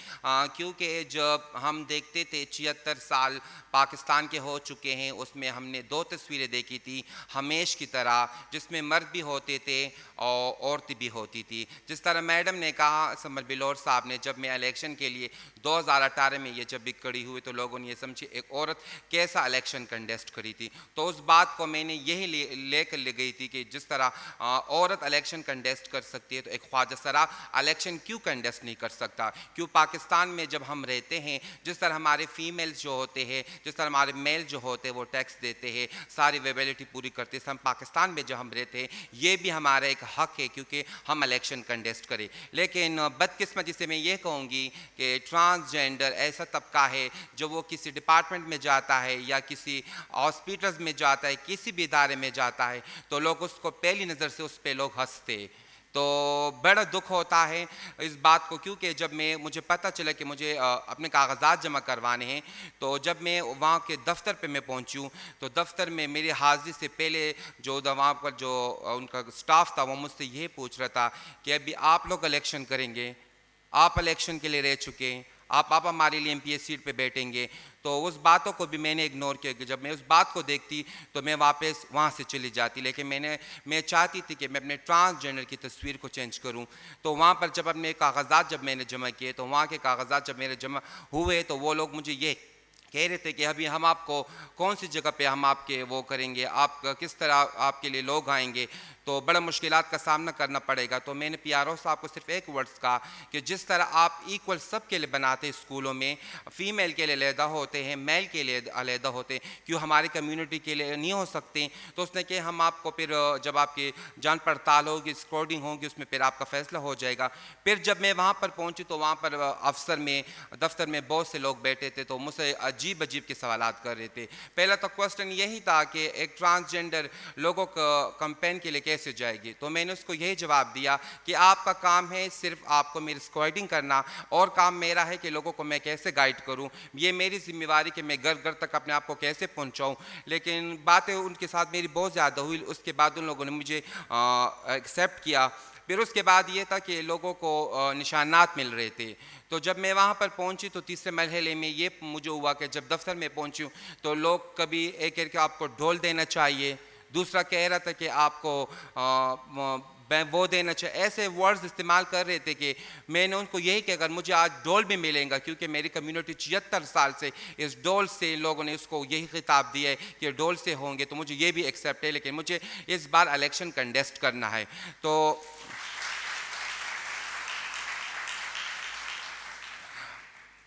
کیونکہ جب ہم دیکھتے تھے 76 سال پاکستان کے ہو چکے ہیں, اس میں ہم نے 2 تصویریں دیکھی تھی ہمیش کی طرح جس میں مرد بھی ہوتے تھے اور عورتیں بھی ہوتی تھی. جس طرح میڈم نے کہا سمر بلور صاحب نے, جب میں الیکشن کے لیے 2018 میں یہ جب بھی کڑی ہوئی تو لوگوں نے یہ سمجھی ایک عورت کیسا الیکشن کنڈسٹ کری تھی. تو اس بات کو میں نے یہی لے کر لے گئی تھی کہ جس طرح عورت الیکشن کنڈسٹ کر سکتی ہے تو ایک خواجہ سرا الیکشن کیوں کنڈسٹ نہیں کر سکتا. کیوں پاکستان میں جب ہم رہتے ہیں, جس طرح ہمارے فیمیلز جو ہوتے ہیں, جس طرح ہمارے میل جو ہوتے ہیں وہ ٹیکس دیتے ہیں, ساری ویبلٹی پوری کرتے ہیں, ہم پاکستان میں جب ہم رہتے ہیں یہ بھی ہمارا ایک حق ہے کیونکہ ہم الیکشن کنڈسٹ کریں. لیکن بدقسمتی سے میں یہ کہوں گی کہ ٹرانسجینڈر ایسا طبقہ ہے جو وہ کسی ڈپارٹمنٹ میں جاتا ہے یا کسی ہاسپٹلز میں جاتا ہے, کسی بھی ادارے میں جاتا ہے تو لوگ اس کو پہلی نظر سے اس پہ لوگ ہنستے. تو بڑا دکھ ہوتا ہے اس بات کو کیونکہ جب مجھے پتہ چلا کہ مجھے اپنے کاغذات جمع کروانے ہیں تو جب میں وہاں کے دفتر پہ میں پہنچوں تو دفتر میں میری حاضری سے پہلے جو وہاں پر جو ان کا سٹاف تھا وہ مجھ سے یہ پوچھ رہا تھا کہ ابھی آپ لوگ الیکشن کریں گے, آپ الیکشن کے لیے رہ چکے ہیں, آپ ہمارے لیے MP سیٹ پہ بیٹھیں گے. تو اس باتوں کو بھی میں نے اگنور کیا کہ جب میں اس بات کو دیکھتی تو میں واپس وہاں سے چلی جاتی. لیکن میں چاہتی تھی کہ میں اپنے ٹرانسجینڈر کی تصویر کو چینج کروں. تو وہاں پر جب اپنے کاغذات جب میں نے جمع کیے تو وہاں کے کاغذات جب میرے جمع ہوئے تو وہ لوگ مجھے یہ کہہ رہے تھے کہ ابھی ہم آپ کو کون سی جگہ پہ ہم آپ کے وہ کریں گے, آپ کس طرح آپ کے لیے لوگ آئیں گے, تو بڑا مشکلات کا سامنا کرنا پڑے گا. تو میں نے PRO صاحب کو صرف ایک ورڈز کہا کہ جس طرح آپ ایکول سب کے لیے بناتے ہیں اسکولوں میں, فیمیل کے لیے علیحدہ ہوتے ہیں, میل کے لیے علیحدہ ہوتے ہیں, کیوں ہماری کمیونٹی کے لیے نہیں ہو سکتے. تو اس نے کہ ہم آپ کو پھر جب آپ کی جان پڑتال ہوگی, اسکورڈنگ ہوگی, اس میں پھر آپ کا فیصلہ ہو جائے گا. پھر جب میں وہاں پر پہنچی تو وہاں پر دفتر میں بہت سے لوگ بیٹھے تھے تو مجھ سے عجیب کے سوالات کر رہے تھے. پہلا تو کوسچن یہی تھا کہ ایک ٹرانسجینڈر لوگوں کو کمپین کے لیے کیسے جائے گی. تو میں نے اس کو یہی جواب دیا کہ آپ کا کام ہے صرف آپ کو میری اسکواڈنگ کرنا اور کام میرا ہے کہ لوگوں کو میں کیسے گائیڈ کروں, یہ میری ذمہ داری کہ میں گھر گھر تک اپنے آپ کو کیسے پہنچاؤں. لیکن باتیں ان کے ساتھ میری بہت زیادہ ہوئی. اس کے بعد ان لوگوں نے مجھے ایکسیپٹ کیا. پھر اس کے بعد یہ تھا کہ لوگوں کو نشانات مل رہے تھے. تو جب میں وہاں پر پہنچی تو تیسرے مرحلے میں یہ مجھے ہوا کہ جب دفتر میں پہنچی ہوں تو لوگ کبھی ایک کہہ کہ آپ کو ڈھول دینا چاہیے, دوسرا کہہ رہا تھا کہ آپ کو وہ دینا چاہیے. ایسے ورڈز استعمال کر رہے تھے کہ میں نے ان کو یہی کہ اگر مجھے آج ڈول بھی ملیں گا, کیونکہ میری کمیونٹی 76 سال سے اس ڈول سے لوگوں نے اس کو یہی خطاب دیا ہے کہ ڈول سے ہوں گے, تو مجھے یہ بھی ایکسیپٹ ہے. لیکن مجھے اس بار الیکشن کنڈسٹ کرنا ہے. تو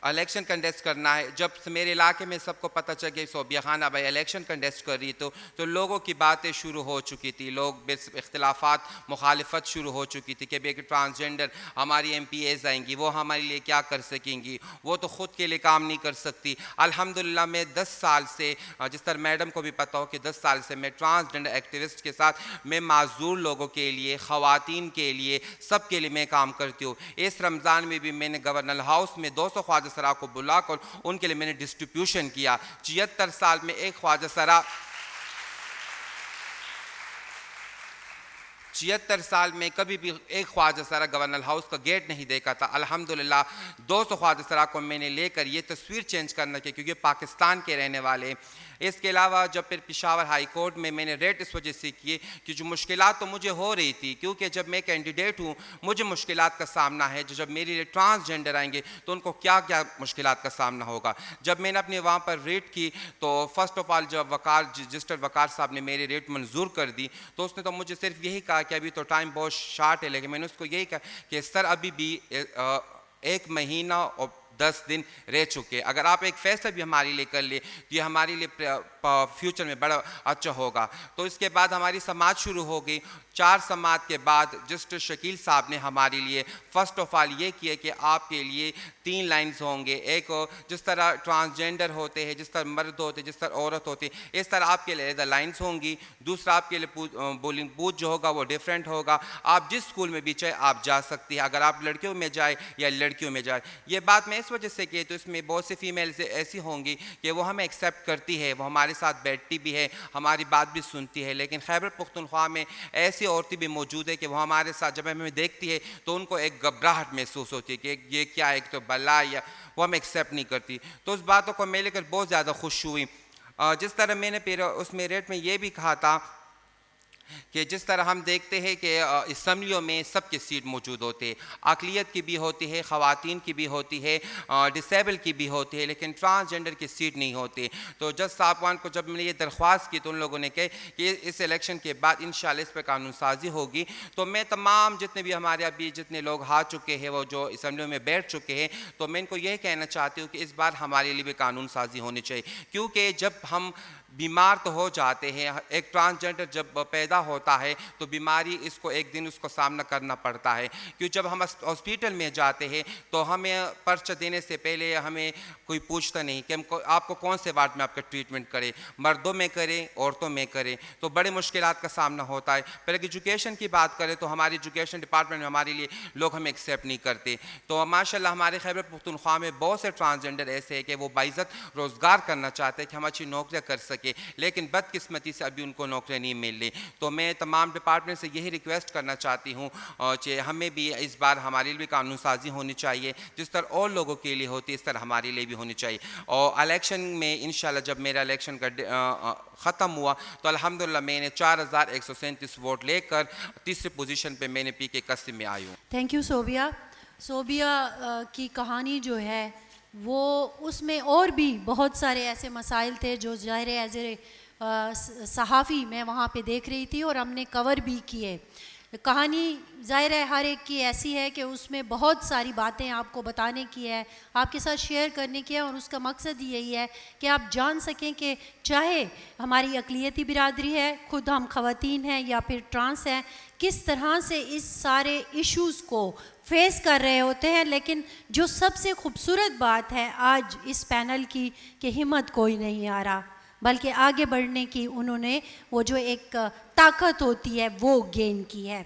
الیکشن کنڈیسٹ کرنا ہے. جب میرے علاقے میں سب کو پتہ چل گیا صوبیہ خانہ بھائی الیکشن کنڈیسٹ کر رہی تو لوگوں کی باتیں شروع ہو چکی تھی, لوگ اختلافات مخالفت شروع ہو چکی تھی کہ بھئی ٹرانسجنڈر ہماری ایم پی ایز آئیں گی, وہ ہمارے لیے کیا کر سکیں گی, وہ تو خود کے لیے کام نہیں کر سکتی. الحمدللہ میں 10 سال سے, جس طرح میڈم کو بھی پتہ ہو کہ 10 سال سے میں ٹرانسجنڈر ایکٹیوسٹ کے ساتھ میں معذور لوگوں کے لیے, خواتین کے لیے, سب کے لیے میں کام کرتی ہوں. اس رمضان میں بھی میں نے گورنر ہاؤس میں 200 خواجہ سرا کو بلا کر ان کے لیے میں نے ڈسٹریبیوشن کیا. 76 سال میں ایک خواجہ سرا 76 سال میں کبھی بھی ایک خواجہ سرا گورنر ہاؤس کا گیٹ نہیں دیکھا تھا. الحمدللہ 200 خواجہ سرا کو میں نے لے کر یہ تصویر چینج کرنا کی, کیونکہ پاکستان کے رہنے والے. اس کے علاوہ جب پھر پشاور ہائی کورٹ میں نے ریٹ اس وجہ سے کیے کہ جو مشکلات تو مجھے ہو رہی تھی, کیونکہ جب میں کینڈیڈیٹ ہوں مجھے مشکلات کا سامنا ہے. جب میرے لیے ٹرانسجنڈر آئیں گے تو ان کو کیا کیا مشکلات کا سامنا ہوگا. جب میں نے اپنے وہاں پر ریٹ کی تو فرسٹ آف آل جب رجسٹرڈ وقار صاحب نے میری ریٹ منظور کر دی تو اس نے تو مجھے صرف یہی کہا کہ ابھی تو ٹائم بہت شارٹ ہے, لیکن میں نے اس کو یہی کہا کہ سر ابھی بھی 1 مہینہ اور 10 دن رہ چکے, اگر آپ ایک فیصلہ بھی ہمارے لیے کر لیں تو یہ ہمارے لیے فیوچر میں بڑا اچھا ہوگا. تو اس کے بعد ہماری سماعت شروع ہو گئی. 4 سماعت کے بعد جسٹس شکیل صاحب نے ہمارے لیے فرسٹ آف آل یہ کیا کہ آپ کے لیے 3 لائنز ہوں گے. ایک جس طرح ٹرانسجنڈر ہوتے ہیں, جس طرح مرد ہوتے ہیں, جس طرح عورت ہوتی ہے, اس طرح آپ کے لیے علیحدہ لائنز ہوں گی. دوسرا آپ کے لیے بولنگ بوتھ جو ہوگا وہ ڈیفرنٹ ہوگا. آپ جس اسکول میں بھی چاہے آپ جا سکتی ہیں, اگر آپ لڑکیوں میں جائے یا لڑکیوں میں جائے. یہ بات میں اس وجہ سے کہ تو اس میں بہت سی فیمیلز ایسی ہوں گی کہ وہ ہمیں ایکسیپٹ کرتی ہے, وہ ہمارے ساتھ بیٹھتی بھی ہے, ہماری بات بھی سنتی ہے. لیکن خیبر پختونخوا میں ایسی عورتیں بھی موجود ہے کہ وہ ہمارے ساتھ جب ہمیں دیکھتی ہے تو ان کو ایک گھبراہٹ محسوس ہوتی ہے کہ یہ کیا ایک تو بلا, یا وہ ہمیں ایکسیپٹ نہیں کرتی. تو اس باتوں کو میں لے کر بہت زیادہ خوش ہوئی. جس طرح میں نے پھر اس میں ریٹ میں یہ بھی کہا تھا کہ جس طرح ہم دیکھتے ہیں کہ اسمبلیوں میں سب کے سیٹ موجود ہوتے ہیں, اقلیت کی بھی ہوتی ہے, خواتین کی بھی ہوتی ہے, ڈسیبل کی بھی ہوتی ہے, لیکن ٹرانسجنڈر کی سیٹ نہیں ہوتی. تو جج صاحبان کو جب میں نے یہ درخواست کی تو ان لوگوں نے کہا کہ اس الیکشن کے بعد انشاءاللہ اس پہ قانون سازی ہوگی. تو میں تمام جتنے بھی ہمارے ابھی جتنے لوگ ہا چکے ہیں, وہ جو اسمبلیوں میں بیٹھ چکے ہیں, تو میں ان کو یہ کہنا چاہتی ہوں کہ اس بار ہمارے لیے بھی قانون سازی ہونی چاہیے. کیونکہ جب ہم بیمار تو ہو جاتے ہیں, ایک ٹرانسجنڈر جب پیدا ہوتا ہے تو بیماری اس کو ایک دن اس کو سامنا کرنا پڑتا ہے. کیوں جب ہم ہاسپیٹل میں جاتے ہیں تو ہمیں پرچہ دینے سے پہلے ہمیں کوئی پوچھتا نہیں کہ آپ کو کون سے وارڈ میں آپ کا ٹریٹمنٹ کرے, مردوں میں کریں عورتوں میں کریں, تو بڑے مشکلات کا سامنا ہوتا ہے. پھر اگر ایجوکیشن کی بات کریں تو ہماری ایجوکیشن ڈپارٹمنٹ میں ہمارے لیے لوگ ہمیں ایکسیپٹ نہیں کرتے. تو ماشاءاللہ ہمارے خیبر پختونخوا میں بہت سے ٹرانسجنڈر ایسے ہیں کہ وہ باعزت روزگار کرنا چاہتے ہیں کہ ہم اچھی نوکریاں کر سکیں, لیکن بدقسمتی سے ابھی ان کو نوکریاں نہیں مل رہی. تو میں تمام ڈپارٹمنٹ سے یہی ریکویسٹ کرنا چاہتی ہوں کہ ہمیں بھی اس بار ہمارے لیے بھی قانون سازی ہونی چاہیے, جس طرح اور لوگوں کے لیے ہوتی ہے اس طرح ہمارے لیے بھی ہونی چاہیے. اور الیکشن میں انشاءاللہ جب میرا الیکشن کا ختم ہوا تو الحمدللہ میں نے 4137 ووٹ لے کر تیسری پوزیشن پہ میں نے پی کے قصب میں آئی ہوں. Thank you Sobia. صوبیہ کی کہانی جو ہے وہ اس میں اور بھی بہت سارے ایسے مسائل تھے جو ظاہر ایز اے صحافی میں وہاں پہ دیکھ رہی تھی اور ہم نے کور بھی کیے. کہانی ظاہر ہے ہر ایک کی ایسی ہے کہ اس میں بہت ساری باتیں آپ کو بتانے کی ہے, آپ کے ساتھ شیئر کرنے کی ہے, اور اس کا مقصد یہی ہے کہ آپ جان سکیں کہ چاہے ہماری اقلیتی برادری ہے, خود ہم خواتین ہیں یا پھر ٹرانس ہیں, کس طرح سے اس سارے ایشوز کو فیس کر رہے ہوتے ہیں. لیکن جو سب سے خوبصورت بات ہے آج اس پینل کی کہ ہمت کوئی نہیں آ رہا, بلکہ آگے بڑھنے کی انہوں نے وہ جو ایک طاقت ہوتی ہے وہ گین کی ہے.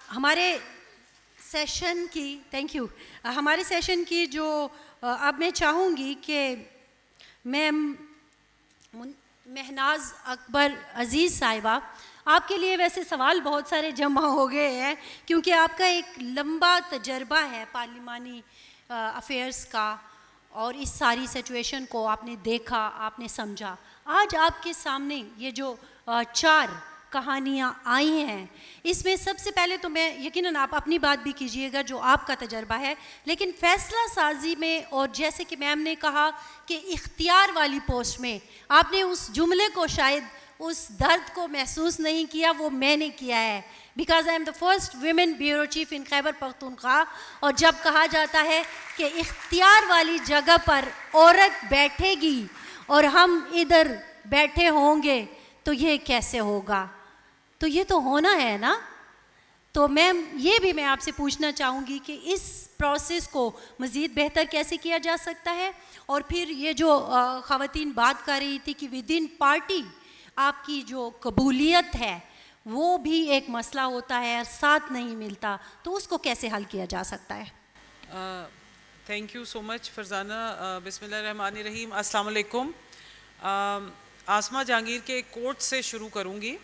ہمارے سیشن کی تھینک یو ہمارے سیشن کی جو اب میں چاہوں گی کہ میں مہناز اکبر عزیز صاحبہ, آپ کے لیے ویسے سوال بہت سارے جمع ہو گئے ہیں کیونکہ آپ کا ایک لمبا تجربہ ہے پارلیمانی افیئرس کا, اور اس ساری سچویشن کو آپ نے دیکھا, آپ نے سمجھا. آج آپ کے سامنے یہ جو 4 کہانیاں آئی ہیں, اس میں سب سے پہلے تو میں یقیناً آپ اپنی بات بھی کیجئے گا جو آپ کا تجربہ ہے, لیکن فیصلہ سازی میں اور جیسے کہ میم نے کہا کہ اختیار والی پوسٹ میں آپ نے اس جملے کو شاید اس درد کو محسوس نہیں کیا, وہ میں نے کیا ہے. because I am the first women bureau chief in Khyber Pakhtunkhwa. اور جب کہا جاتا ہے کہ اختیار والی جگہ پر عورت بیٹھے گی اور ہم ادھر بیٹھے ہوں گے تو یہ کیسے ہوگا؟ تو یہ تو ہونا ہے نا. تو میم یہ بھی میں آپ سے پوچھنا چاہوں گی کہ اس پروسیس کو مزید بہتر کیسے کیا جا سکتا ہے. اور پھر یہ جو خواتین بات کر رہی تھی کہ ود ان پارٹی آپ کی جو قبولیت ہے وہ بھی ایک مسئلہ ہوتا ہے، ساتھ نہیں ملتا، تو اس کو کیسے حل کیا جا سکتا ہے؟ تھینک یو سو مچ فرزانہ. بسم اللہ الرحمن الرحیم. السلام علیکم. آسما جہانگیر کے ایک کوٹ سے شروع کروں گی.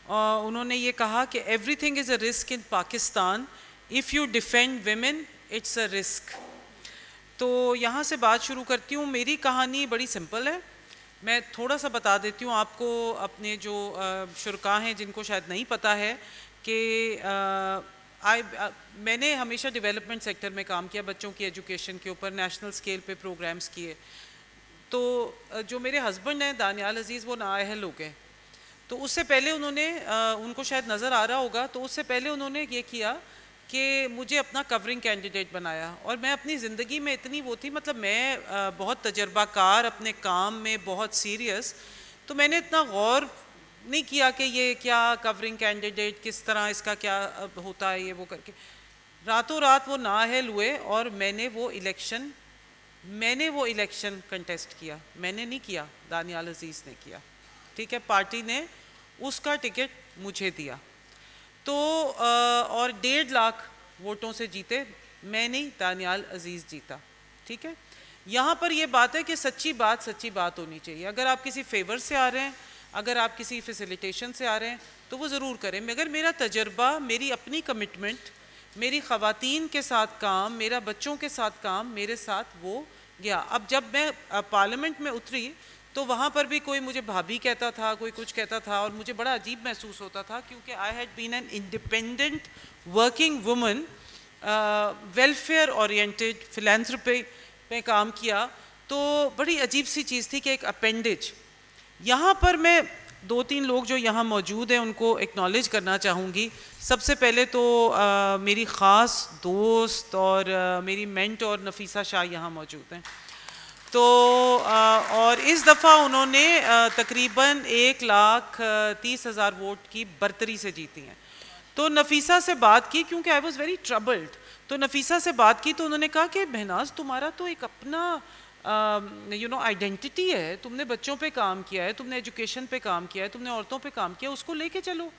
انہوں نے یہ کہا کہ everything is a risk in Pakistan, if you defend women it's a risk. تو یہاں سے بات شروع کرتی ہوں. میری کہانی بڑی سمپل ہے. میں تھوڑا سا بتا دیتی ہوں آپ کو، اپنے جو شرکاء ہیں جن کو شاید نہیں پتہ ہے کہ میں نے ہمیشہ ڈیولپمنٹ سیکٹر میں کام کیا، بچوں کی ایجوکیشن کے اوپر نیشنل اسکیل پہ پروگرامز کیے. تو جو میرے ہسبینڈ ہیں دانیال عزیز، وہ نااہل ہو گئے. تو اس سے پہلے انہوں نے، ان کو شاید نظر آ رہا ہوگا، تو اس سے پہلے انہوں نے یہ کیا کہ مجھے اپنا کورنگ کینڈیڈیٹ بنایا. اور میں اپنی زندگی میں اتنی وہ تھی، مطلب میں بہت تجربہ کار، اپنے کام میں بہت سیریس، تو میں نے اتنا غور نہیں کیا کہ یہ کیا کورنگ کینڈیڈیٹ کس طرح، اس کا کیا ہوتا ہے، یہ وہ کر کے راتوں رات وہ نااہل ہوئے اور میں نے وہ الیکشن کنٹیسٹ کیا. میں نے نہیں کیا، دانیال عزیز نے کیا. ٹھیک ہے، پارٹی نے اس کا ٹکٹ مجھے دیا. تو اور 1.5 لاکھ ووٹوں سے جیتے، میں نہیں، دانیال عزیز جیتا. ٹھیک ہے، یہاں پر یہ بات ہے کہ سچی بات ہونی چاہیے. اگر آپ کسی فیور سے آ رہے ہیں، اگر آپ کسی فیسیلیٹیشن سے آ رہے ہیں تو وہ ضرور کریں. مگر میرا تجربہ، میری اپنی کمٹمنٹ، میری خواتین کے ساتھ کام، میرا بچوں کے ساتھ کام میرے ساتھ وہ گیا. اب جب میں پارلیمنٹ میں اتری تو وہاں پر بھی کوئی مجھے بھابھی کہتا تھا، کوئی کچھ کہتا تھا، اور مجھے بڑا عجیب محسوس ہوتا تھا کیونکہ I had been an independent working woman, welfare oriented philanthropy پہ کام کیا. تو بڑی عجیب سی چیز تھی کہ ایک اپینڈیج. یہاں پر میں 2-3 لوگ جو یہاں موجود ہیں ان کو ایکنالج کرنا چاہوں گی. سب سے پہلے تو میری خاص دوست اور میری مینٹور نفیسہ شاہ یہاں موجود ہیں. تو اور اس دفعہ انہوں نے تقریباً 1,30,000 ووٹ کی برتری سے جیتی ہیں. تو نفیسہ سے بات کی کیونکہ آئی واز ویری ٹربلڈ. تو نفیسہ سے بات کی تو انہوں نے کہا کہ بہناز تمہارا تو ایک اپنا آئیڈینٹی ہے، تم نے بچوں پہ کام کیا ہے، تم نے ایجوکیشن پہ کام کیا ہے، تم نے عورتوں پہ کام کیا، اس کو لے کے چلو.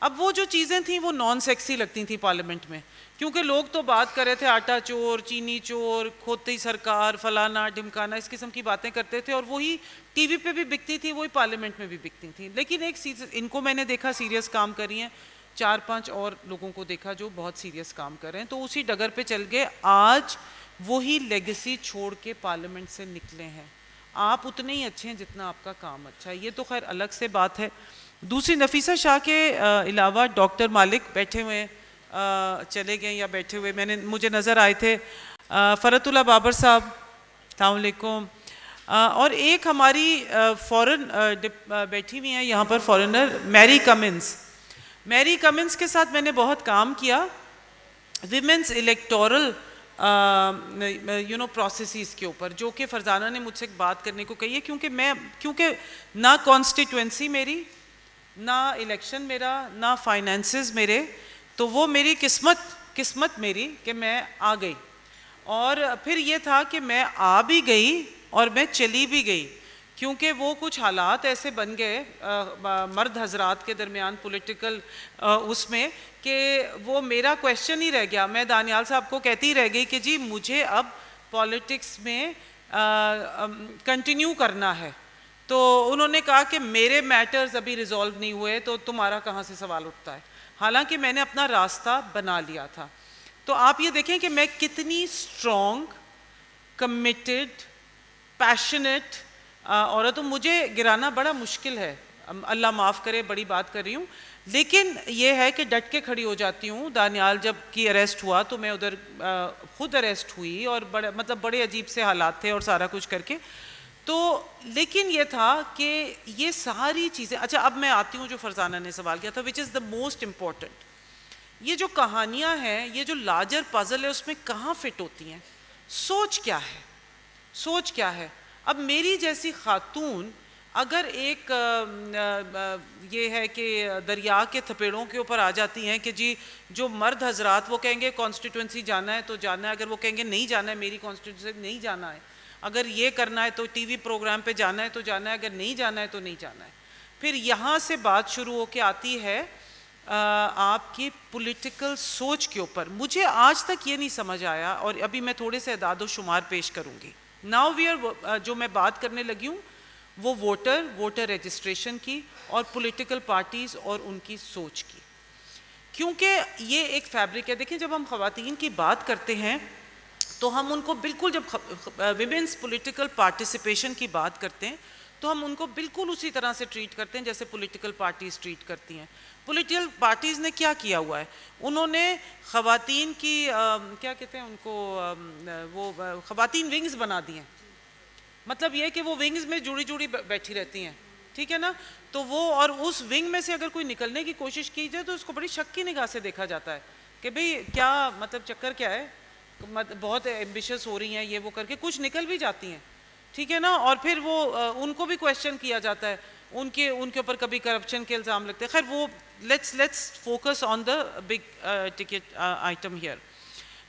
اب وہ جو چیزیں تھیں وہ نان سیکسی لگتی تھیں پارلیمنٹ میں، کیونکہ لوگ تو بات کر رہے تھے آٹا چور، چینی چور، کھوتی سرکار، فلانا ڈھمکانا، اس قسم کی باتیں کرتے تھے، اور وہی ٹی وی پہ بھی بکتی تھی، وہی پارلیمنٹ میں بھی بکتی تھیں. لیکن ایک ان کو میں نے دیکھا سیریس کام کر رہی ہیں، 4-5 اور لوگوں کو دیکھا جو بہت سیریس کام کر رہے ہیں. تو اسی ڈگر پہ چل گئے. آج وہی لیگیسی چھوڑ کے پارلیمنٹ سے نکلے ہیں. آپ اتنے ہی اچھے ہیں جتنا آپ کا کام اچھا ہے. یہ تو خیر الگ سے بات ہے. دوسری، نفیسہ شاہ کے علاوہ ڈاکٹر مالک بیٹھے ہوئے چلے گئے یا بیٹھے ہوئے مجھے نظر آئے تھے. فرت اللہ بابر صاحب، السلام علیکم. اور ایک ہماری فورن بیٹھی ہوئی ہیں یہاں پر فورنر، میری کمنس. میری کمنس کے ساتھ میں نے بہت کام کیا ویمنس الیکٹورل پروسیسز کے اوپر، جو کہ فرزانہ نے مجھ سے بات کرنے کو کہی ہے. کیونکہ نہ کانسٹیٹوئنسی میری، نہ الیکشن میرا، نہ فائنینسز میرے، تو وہ میری قسمت میری کہ میں آ گئی. اور پھر یہ تھا کہ میں آ بھی گئی اور میں چلی بھی گئی، کیونکہ وہ کچھ حالات ایسے بن گئے مرد حضرات کے درمیان پولیٹیکل اس میں کہ وہ میرا کویشچن ہی رہ گیا. میں دانیال صاحب کو کہتی رہ گئی کہ جی مجھے اب پالیٹکس میں کنٹینیو کرنا ہے. تو انہوں نے کہا کہ میرے میٹرز ابھی ریزالو نہیں ہوئے تو تمہارا کہاں سے سوال اٹھتا ہے، حالانکہ میں نے اپنا راستہ بنا لیا تھا. تو آپ یہ دیکھیں کہ میں کتنی اسٹرانگ، کمیٹڈ، پیشنیٹ عورت ہوں. مجھے گرانا بڑا مشکل ہے، اللہ معاف کرے بڑی بات کر رہی ہوں، لیکن یہ ہے کہ ڈٹ کے کھڑی ہو جاتی ہوں. دانیال جب کی اریسٹ ہوا تو میں ادھر خود اریسٹ ہوئی، اور بڑے عجیب سے حالات تھے اور سارا کچھ کر کے. تو لیکن یہ تھا کہ یہ ساری چیزیں، اچھا اب میں آتی ہوں جو فرزانہ نے سوال کیا تھا، وچ از دا موسٹ امپورٹنٹ. یہ جو کہانیاں ہیں, یہ جو لارجر پزل ہے, اس میں کہاں فٹ ہوتی ہیں؟ سوچ کیا ہے, سوچ کیا ہے؟ اب میری جیسی خاتون اگر ایک یہ ہے کہ دریا کے تھپیڑوں کے اوپر آ جاتی ہیں کہ جی جو مرد حضرات وہ کہیں گے کانسٹیٹوئنسی جانا ہے تو جانا ہے, اگر وہ کہیں گے نہیں جانا ہے میری کانسٹیٹوئنسی نہیں جانا ہے, اگر یہ کرنا ہے تو ٹی وی پروگرام پہ جانا ہے تو جانا ہے, اگر نہیں جانا ہے تو نہیں جانا ہے. پھر یہاں سے بات شروع ہو کے آتی ہے آپ کی پولیٹیکل سوچ کے اوپر. مجھے آج تک یہ نہیں سمجھ آیا, اور ابھی میں تھوڑے سے اعداد و شمار پیش کروں گی. ناؤ وی آر, جو میں بات کرنے لگی ہوں وہ ووٹر رجسٹریشن کی اور پولیٹیکل پارٹیز اور ان کی سوچ کی, کیونکہ یہ ایک فیبرک ہے. دیکھیں جب ہم خواتین کی بات کرتے ہیں تو ہم ان کو بالکل, جب ویمنس پولیٹیکل پارٹیسپیشن کی بات کرتے ہیں تو ہم ان کو بالکل اسی طرح سے ٹریٹ کرتے ہیں جیسے پولیٹیکل پارٹیز ٹریٹ کرتی ہیں. پولیٹیکل پارٹیز نے کیا کیا ہوا ہے؟ انہوں نے خواتین کی کیا کہتے ہیں ان کو, وہ خواتین ونگز بنا دی ہیں. مطلب یہ کہ وہ ونگز میں جڑی بیٹھی رہتی ہیں, ٹھیک ہے نا, تو وہ, اور اس ونگ میں سے اگر کوئی نکلنے کی کوشش کی جائے تو اس کو بڑی شک کی نگاہ سے دیکھا جاتا ہے کہ بھئی کیا مطلب چکر کیا ہے, بہت ایمبیشس ہو رہی ہیں یہ وہ کر کے, کچھ نکل بھی جاتی ہیں, ٹھیک ہے نا, اور پھر وہ ان کو بھی کویشچن کیا جاتا ہے, ان کے اوپر کبھی کرپشن کے الزام لگتے ہیں. خیر وہ let's focus on the big ticket item here.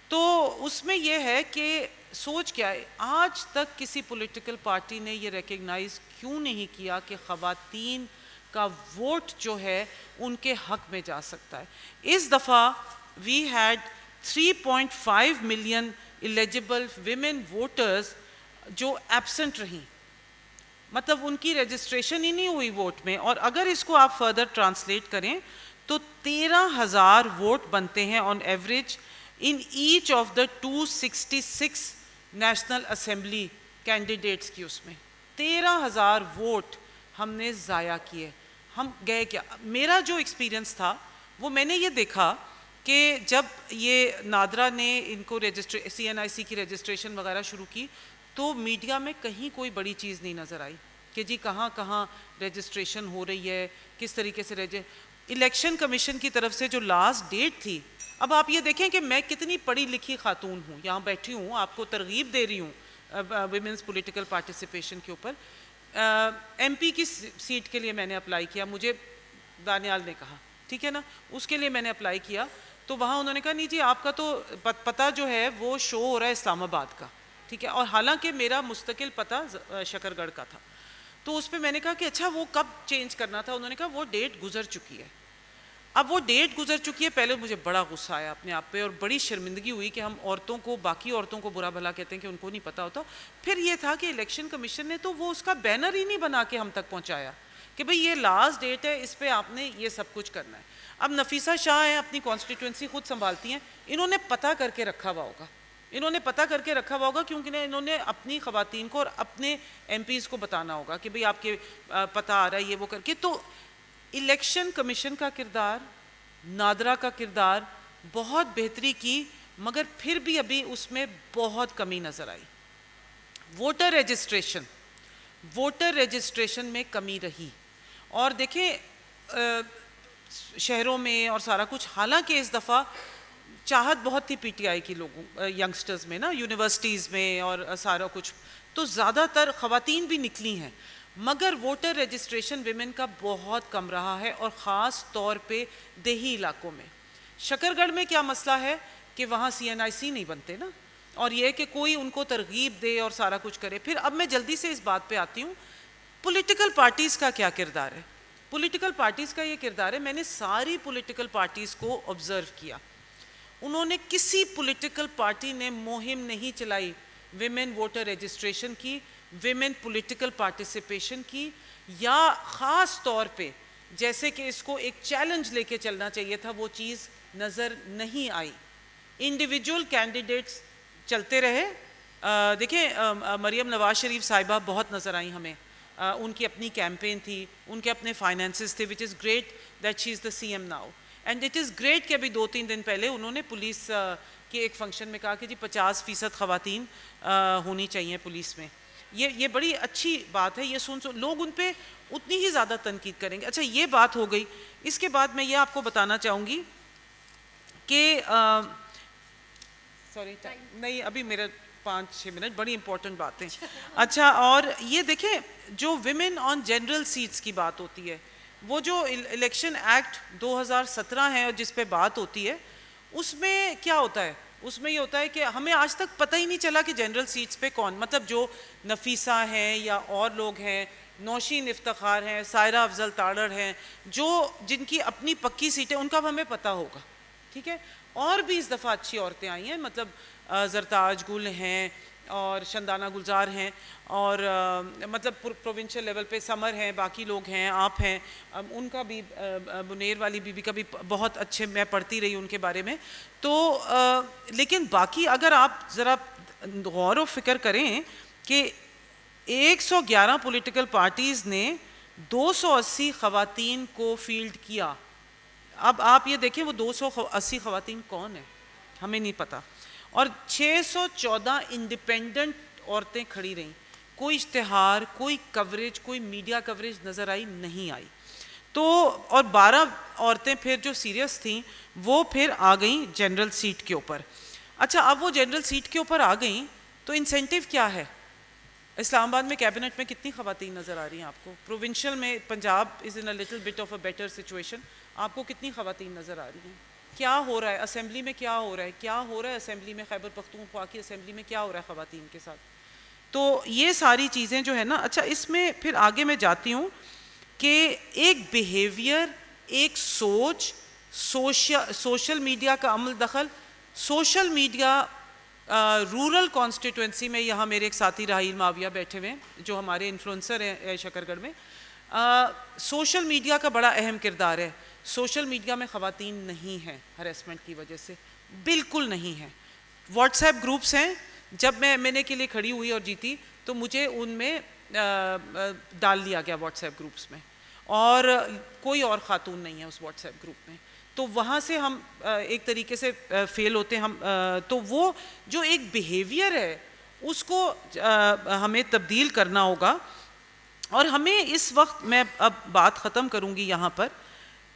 تو اس میں یہ ہے کہ سوچ کیا ہے, آج تک کسی پولیٹیکل پارٹی نے یہ ریکگنائز کیوں نہیں کیا کہ خواتین کا ووٹ جو ہے ان کے حق میں جا سکتا ہے. اس دفعہ we had 3.5 million eligible women voters جو ایبسنٹ رہیں, مطلب ان کی رجسٹریشن ہی نہیں ہوئی ووٹ میں. اور اگر اس کو آپ فردر ٹرانسلیٹ کریں تو 13,000 ووٹ بنتے ہیں on average in each of the 266 national assembly candidates کی. اس میں 13,000 ووٹ ہم نے ضائع کیے. ہم گئے کیا, میرا جو ایکسپیرینس تھا وہ میں نے یہ دیکھا کہ جب یہ نادرا نے ان کو CNIC کی رجسٹریشن وغیرہ شروع کی تو میڈیا میں کہیں کوئی بڑی چیز نہیں نظر آئی کہ جی کہاں کہاں رجسٹریشن ہو رہی ہے, کس طریقے سے الیکشن کمیشن کی طرف سے جو لاسٹ ڈیٹ تھی. اب آپ یہ دیکھیں کہ میں کتنی پڑھی لکھی خاتون ہوں, یہاں بیٹھی ہوں, آپ کو ترغیب دے رہی ہوں ویمنس پولیٹیکل پارٹیسپیشن کے اوپر. MP کی سیٹ کے لیے میں نے اپلائی کیا, مجھے دانیال نے کہا, ٹھیک ہے نا, اس کے لیے میں نے اپلائی کیا تو وہاں انہوں نے کہا نہیں جی آپ کا تو پتہ جو ہے وہ شو ہو رہا ہے اسلام آباد کا, ٹھیک ہے, اور حالانکہ میرا مستقل پتہ شکر گڑھ کا تھا. تو اس پہ میں نے کہا کہ اچھا وہ کب چینج کرنا تھا؟ انہوں نے کہا وہ ڈیٹ گزر چکی ہے. اب وہ ڈیٹ گزر چکی ہے. پہلے مجھے بڑا غصہ آیا اپنے آپ پہ اور بڑی شرمندگی ہوئی کہ ہم عورتوں کو, باقی عورتوں کو برا بھلا کہتے ہیں کہ ان کو نہیں پتہ ہوتا. پھر یہ تھا کہ الیکشن کمیشن نے تو وہ اس کا بینر ہی نہیں بنا کے ہم تک پہنچایا کہ بھئی یہ لاسٹ ڈیٹ ہے, اس پہ آپ نے یہ سب کچھ کرنا ہے. اب نفیسہ شاہ ہیں, اپنی کانسٹیٹوئنسی خود سنبھالتی ہیں, انہوں نے پتہ کر کے رکھا ہوا ہوگا, انہوں نے پتہ کر کے رکھا ہوا ہوگا کیونکہ انہوں نے اپنی خواتین کو اور اپنے MPs کو بتانا ہوگا کہ بھئی آپ کے پتہ آ رہا ہے یہ وہ کر کے. تو الیکشن کمیشن کا کردار, نادرا کا کردار بہت بہتری کی, مگر پھر بھی ابھی اس میں بہت کمی نظر آئی. ووٹر رجسٹریشن میں کمی رہی. اور دیکھیں شہروں میں اور سارا کچھ, حالانکہ اس دفعہ چاہت بہت تھی PTI کی لوگوں, ینگسٹرز میں نا, یونیورسٹیز میں اور سارا کچھ, تو زیادہ تر خواتین بھی نکلی ہیں, مگر ووٹر رجسٹریشن ویمن کا بہت کم رہا ہے, اور خاص طور پہ دیہی علاقوں میں. شکر گڑھ میں کیا مسئلہ ہے کہ وہاں CNIC نہیں بنتے نا, اور یہ کہ کوئی ان کو ترغیب دے اور سارا کچھ کرے. پھر اب میں جلدی سے اس بات پہ آتی ہوں, پولیٹیکل پارٹیز کا کیا کردار ہے. پولیٹیکل پارٹیز کا یہ کردار ہے, میں نے ساری پولیٹیکل پارٹیز کو آبزرو کیا, انہوں نے کسی پولیٹیکل پارٹی نے مہم نہیں چلائی ویمن ووٹر رجسٹریشن کی, ویمن پولیٹیکل پارٹیسپیشن کی, یا خاص طور پہ جیسے کہ اس کو ایک چیلنج لے کے چلنا چاہیے تھا وہ چیز نظر نہیں آئی. انڈیویجول کینڈیڈیٹس چلتے رہے. دیکھیں مریم نواز شریف صاحبہ بہت نظر آئیں ہمیں, ان کی اپنی کیمپین تھی, ان کے اپنے فائنینسز تھے, which is great that she is the CM now. And it is great کہ ابھی 2-3 دن پہلے انہوں نے پولیس کے ایک فنکشن میں کہا کہ جی 50% خواتین ہونی چاہیے پولیس میں. یہ بڑی اچھی بات ہے. یہ سن لوگ ان پہ اتنی ہی زیادہ تنقید کریں گے. اچھا یہ بات ہو گئی. اس کے بعد میں یہ آپ کو بتانا چاہوں گی کہ سوری نہیں ابھی میرا 5-6 منٹ بڑی امپورٹنٹ باتیں. اچھا اور یہ دیکھیں جو ویمن آن جنرل سیٹس کی بات ہوتی ہے, وہ جو الیکشن ایکٹ 2017 ہے اور جس پہ بات ہوتی ہے, اس میں کیا ہوتا ہے؟ اس میں یہ ہوتا ہے کہ ہمیں آج تک پتہ ہی نہیں چلا کہ جنرل سیٹس پہ کون, مطلب جو نفیسہ ہیں یا اور لوگ ہیں, نوشین افتخار ہیں, سائرہ افضل تاڑر ہیں, جو جن کی اپنی پکی سیٹیں ان کا ہمیں پتہ ہوگا, ٹھیک ہے. اور بھی اس دفعہ اچھی عورتیں آئی ہیں, مطلب زرتاج گل ہیں اور شندانہ گلزار ہیں, اور مطلب پروونشل لیول پہ سمر ہیں, باقی لوگ ہیں, آپ ہیں, ان کا بھی منیر والی بی بی کا بھی بہت اچھے, میں پڑھتی رہی ان کے بارے میں. تو لیکن باقی اگر آپ ذرا غور و فکر کریں کہ 111 پولیٹیکل پارٹیز نے 280 خواتین کو فیلڈ کیا. اب آپ یہ دیکھیں وہ 280 خواتین کون ہیں, ہمیں نہیں پتہ. اور 614 انڈیپینڈنٹ عورتیں کھڑی رہیں, کوئی اشتہار, کوئی کوریج, کوئی میڈیا کوریج نظر آئی نہیں آئی. تو اور 12 عورتیں پھر جو سیریس تھیں وہ پھر آ گئیں جنرل سیٹ کے اوپر. اچھا اب وہ جنرل سیٹ کے اوپر آ گئیں تو انسینٹیو کیا ہے؟ اسلام آباد میں کیبنٹ میں کتنی خواتین نظر آ رہی ہیں آپ کو؟ پروونشل میں Punjab is in a little bit of a better situation, آپ کو کتنی خواتین نظر آ رہی ہیں؟ کیا ہو رہا ہے اسمبلی میں, کیا ہو رہا ہے, کیا ہو رہا ہے اسمبلی میں, خیبر پختونخوا کی اسمبلی میں کیا ہو رہا ہے خواتین کے ساتھ؟ تو یہ ساری چیزیں جو ہے نا. اچھا اس میں پھر آگے میں جاتی ہوں کہ ایک بیہیویئر, ایک سوچ, سوشل میڈیا کا عمل دخل. سوشل میڈیا رورل کانسٹیٹوئنسی میں, یہاں میرے ایک ساتھی راہیل معاویہ بیٹھے ہوئے ہیں جو ہمارے انفلوئنسر ہیں شکر گڑھ میں, سوشل میڈیا کا بڑا اہم کردار ہے. سوشل میڈیا میں خواتین نہیں ہیں ہریسمنٹ کی وجہ سے, بالکل نہیں ہیں. واٹس ایپ گروپس ہیں, جب میں نے کے لیے کھڑی ہوئی اور جیتی تو مجھے ان میں ڈال دیا گیا واٹس ایپ گروپس میں, اور کوئی اور خاتون نہیں ہے اس واٹس ایپ گروپ میں. تو وہاں سے ہم ایک طریقے سے فیل ہوتے ہیں ہم. تو وہ جو ایک بیہیویئر ہے اس کو ہمیں تبدیل کرنا ہوگا. اور ہمیں اس وقت, میں اب بات ختم کروں گی یہاں پر,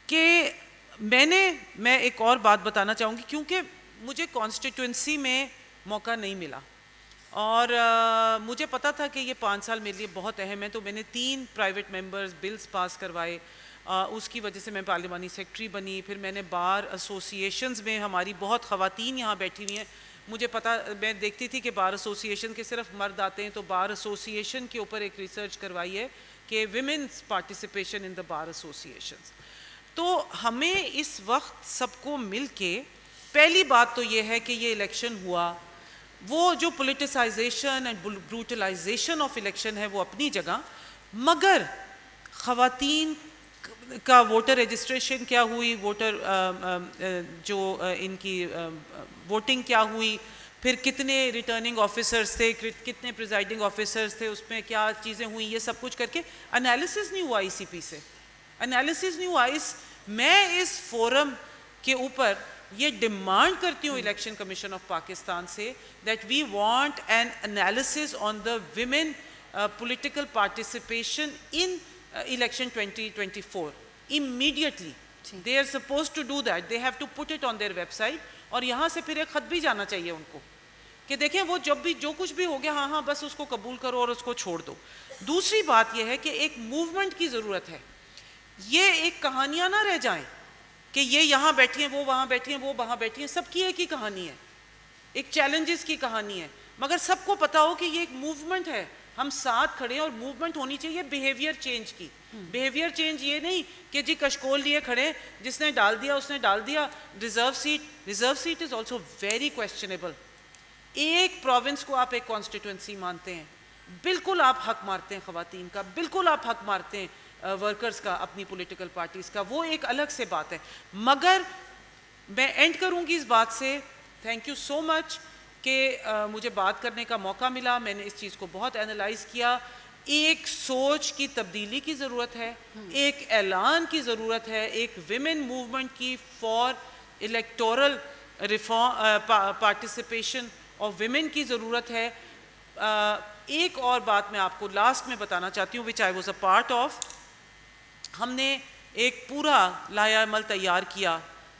کہ میں ایک اور بات بتانا چاہوں گی, کیونکہ مجھے کانسٹیٹوئنسی میں موقع نہیں ملا اور مجھے پتا تھا کہ یہ 5 سال میرے لیے بہت اہم ہے, تو میں نے 3 پرائیویٹ ممبرز بلز پاس کروائے. اس کی وجہ سے میں پارلیمانی سیکرٹری بنی. پھر میں نے بار ایسوسیشنز میں, ہماری بہت خواتین یہاں بیٹھی ہوئی ہیں, مجھے پتا, میں دیکھتی تھی کہ بار ایسوسیشن کے صرف مرد آتے ہیں, تو بار ایسوسیشن کے اوپر ایک ریسرچ کروائی ہے کہ women's participation in the bar associations. تو ہمیں اس وقت سب کو مل کے, پہلی بات تو یہ ہے کہ یہ الیکشن ہوا, وہ جو پولیٹیسائزیشن اینڈ بروٹلائزیشن آف الیکشن ہے وہ اپنی جگہ, مگر خواتین کا ووٹر رجسٹریشن کیا ہوئی, ووٹر جو ان کی ووٹنگ کیا ہوئی, پھر کتنے ریٹرننگ آفیسرز تھے, کتنے پریزائڈنگ آفیسرز تھے, اس میں کیا چیزیں ہوئیں, یہ سب کچھ کر کے انالیسس نہیں ہوا ای سی پی سے, انالیسس نہیں ہوا. میں اس فورم کے اوپر یہ ڈیمانڈ کرتی ہوں الیکشن کمیشن آف پاکستان سے, that we want an analysis on the women political participation in election 2024 immediately. They are supposed to do that. They have to put it on their website. اور یہاں سے پھر ایک خط بھی جانا چاہیے ان کو کہ دیکھیں وہ جب بھی جو کچھ بھی ہو گیا, ہاں بس اس کو قبول کرو اور اس کو چھوڑ دو. دوسری بات یہ ہے کہ ایک موومنٹ کی ضرورت ہے. یہ ایک کہانیاں نہ رہ جائیں کہ یہ یہاں بیٹھی ہیں, وہ وہاں بیٹھی ہیں, وہ وہاں بیٹھی ہیں, سب کی ایک ہی کہانی ہے, ایک چیلنجز کی کہانی ہے, مگر سب کو پتا ہو کہ یہ ایک موومنٹ ہے, ہم ساتھ کھڑے ہیں. اور موومنٹ ہونی چاہیے بیہیویئر چینج کی. بیہیویئر چینج یہ نہیں کہ جی کشکول لیے کھڑے, جس نے ڈال دیا اس نے ڈال دیا. Reserve seat is also very questionable. ایک پروونس کو آپ ایک کانسٹیٹوئنسی مانتے ہیں, بالکل آپ حق مارتے ہیں خواتین کا, بالکل آپ حق مارتے ہیں ورکرز کا, اپنی پولیٹیکل پارٹیز کا, وہ ایک الگ سے بات ہے. مگر میں اینڈ کروں گی اس بات سے, تھینک یو سو مچ کہ مجھے بات کرنے کا موقع ملا. میں نے اس چیز کو بہت اینالائز کیا. ایک سوچ کی تبدیلی کی ضرورت ہے, ایک اعلان کی ضرورت ہے, ایک ویمن موومنٹ کی for electoral reform participation of Women کی ضرورت ہے. ایک اور بات میں آپ کو لاسٹ میں بتانا چاہتی ہوں, which I was a part of. ہم نے ایک پورا لایا عمل تیار کیا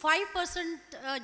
5%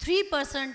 3%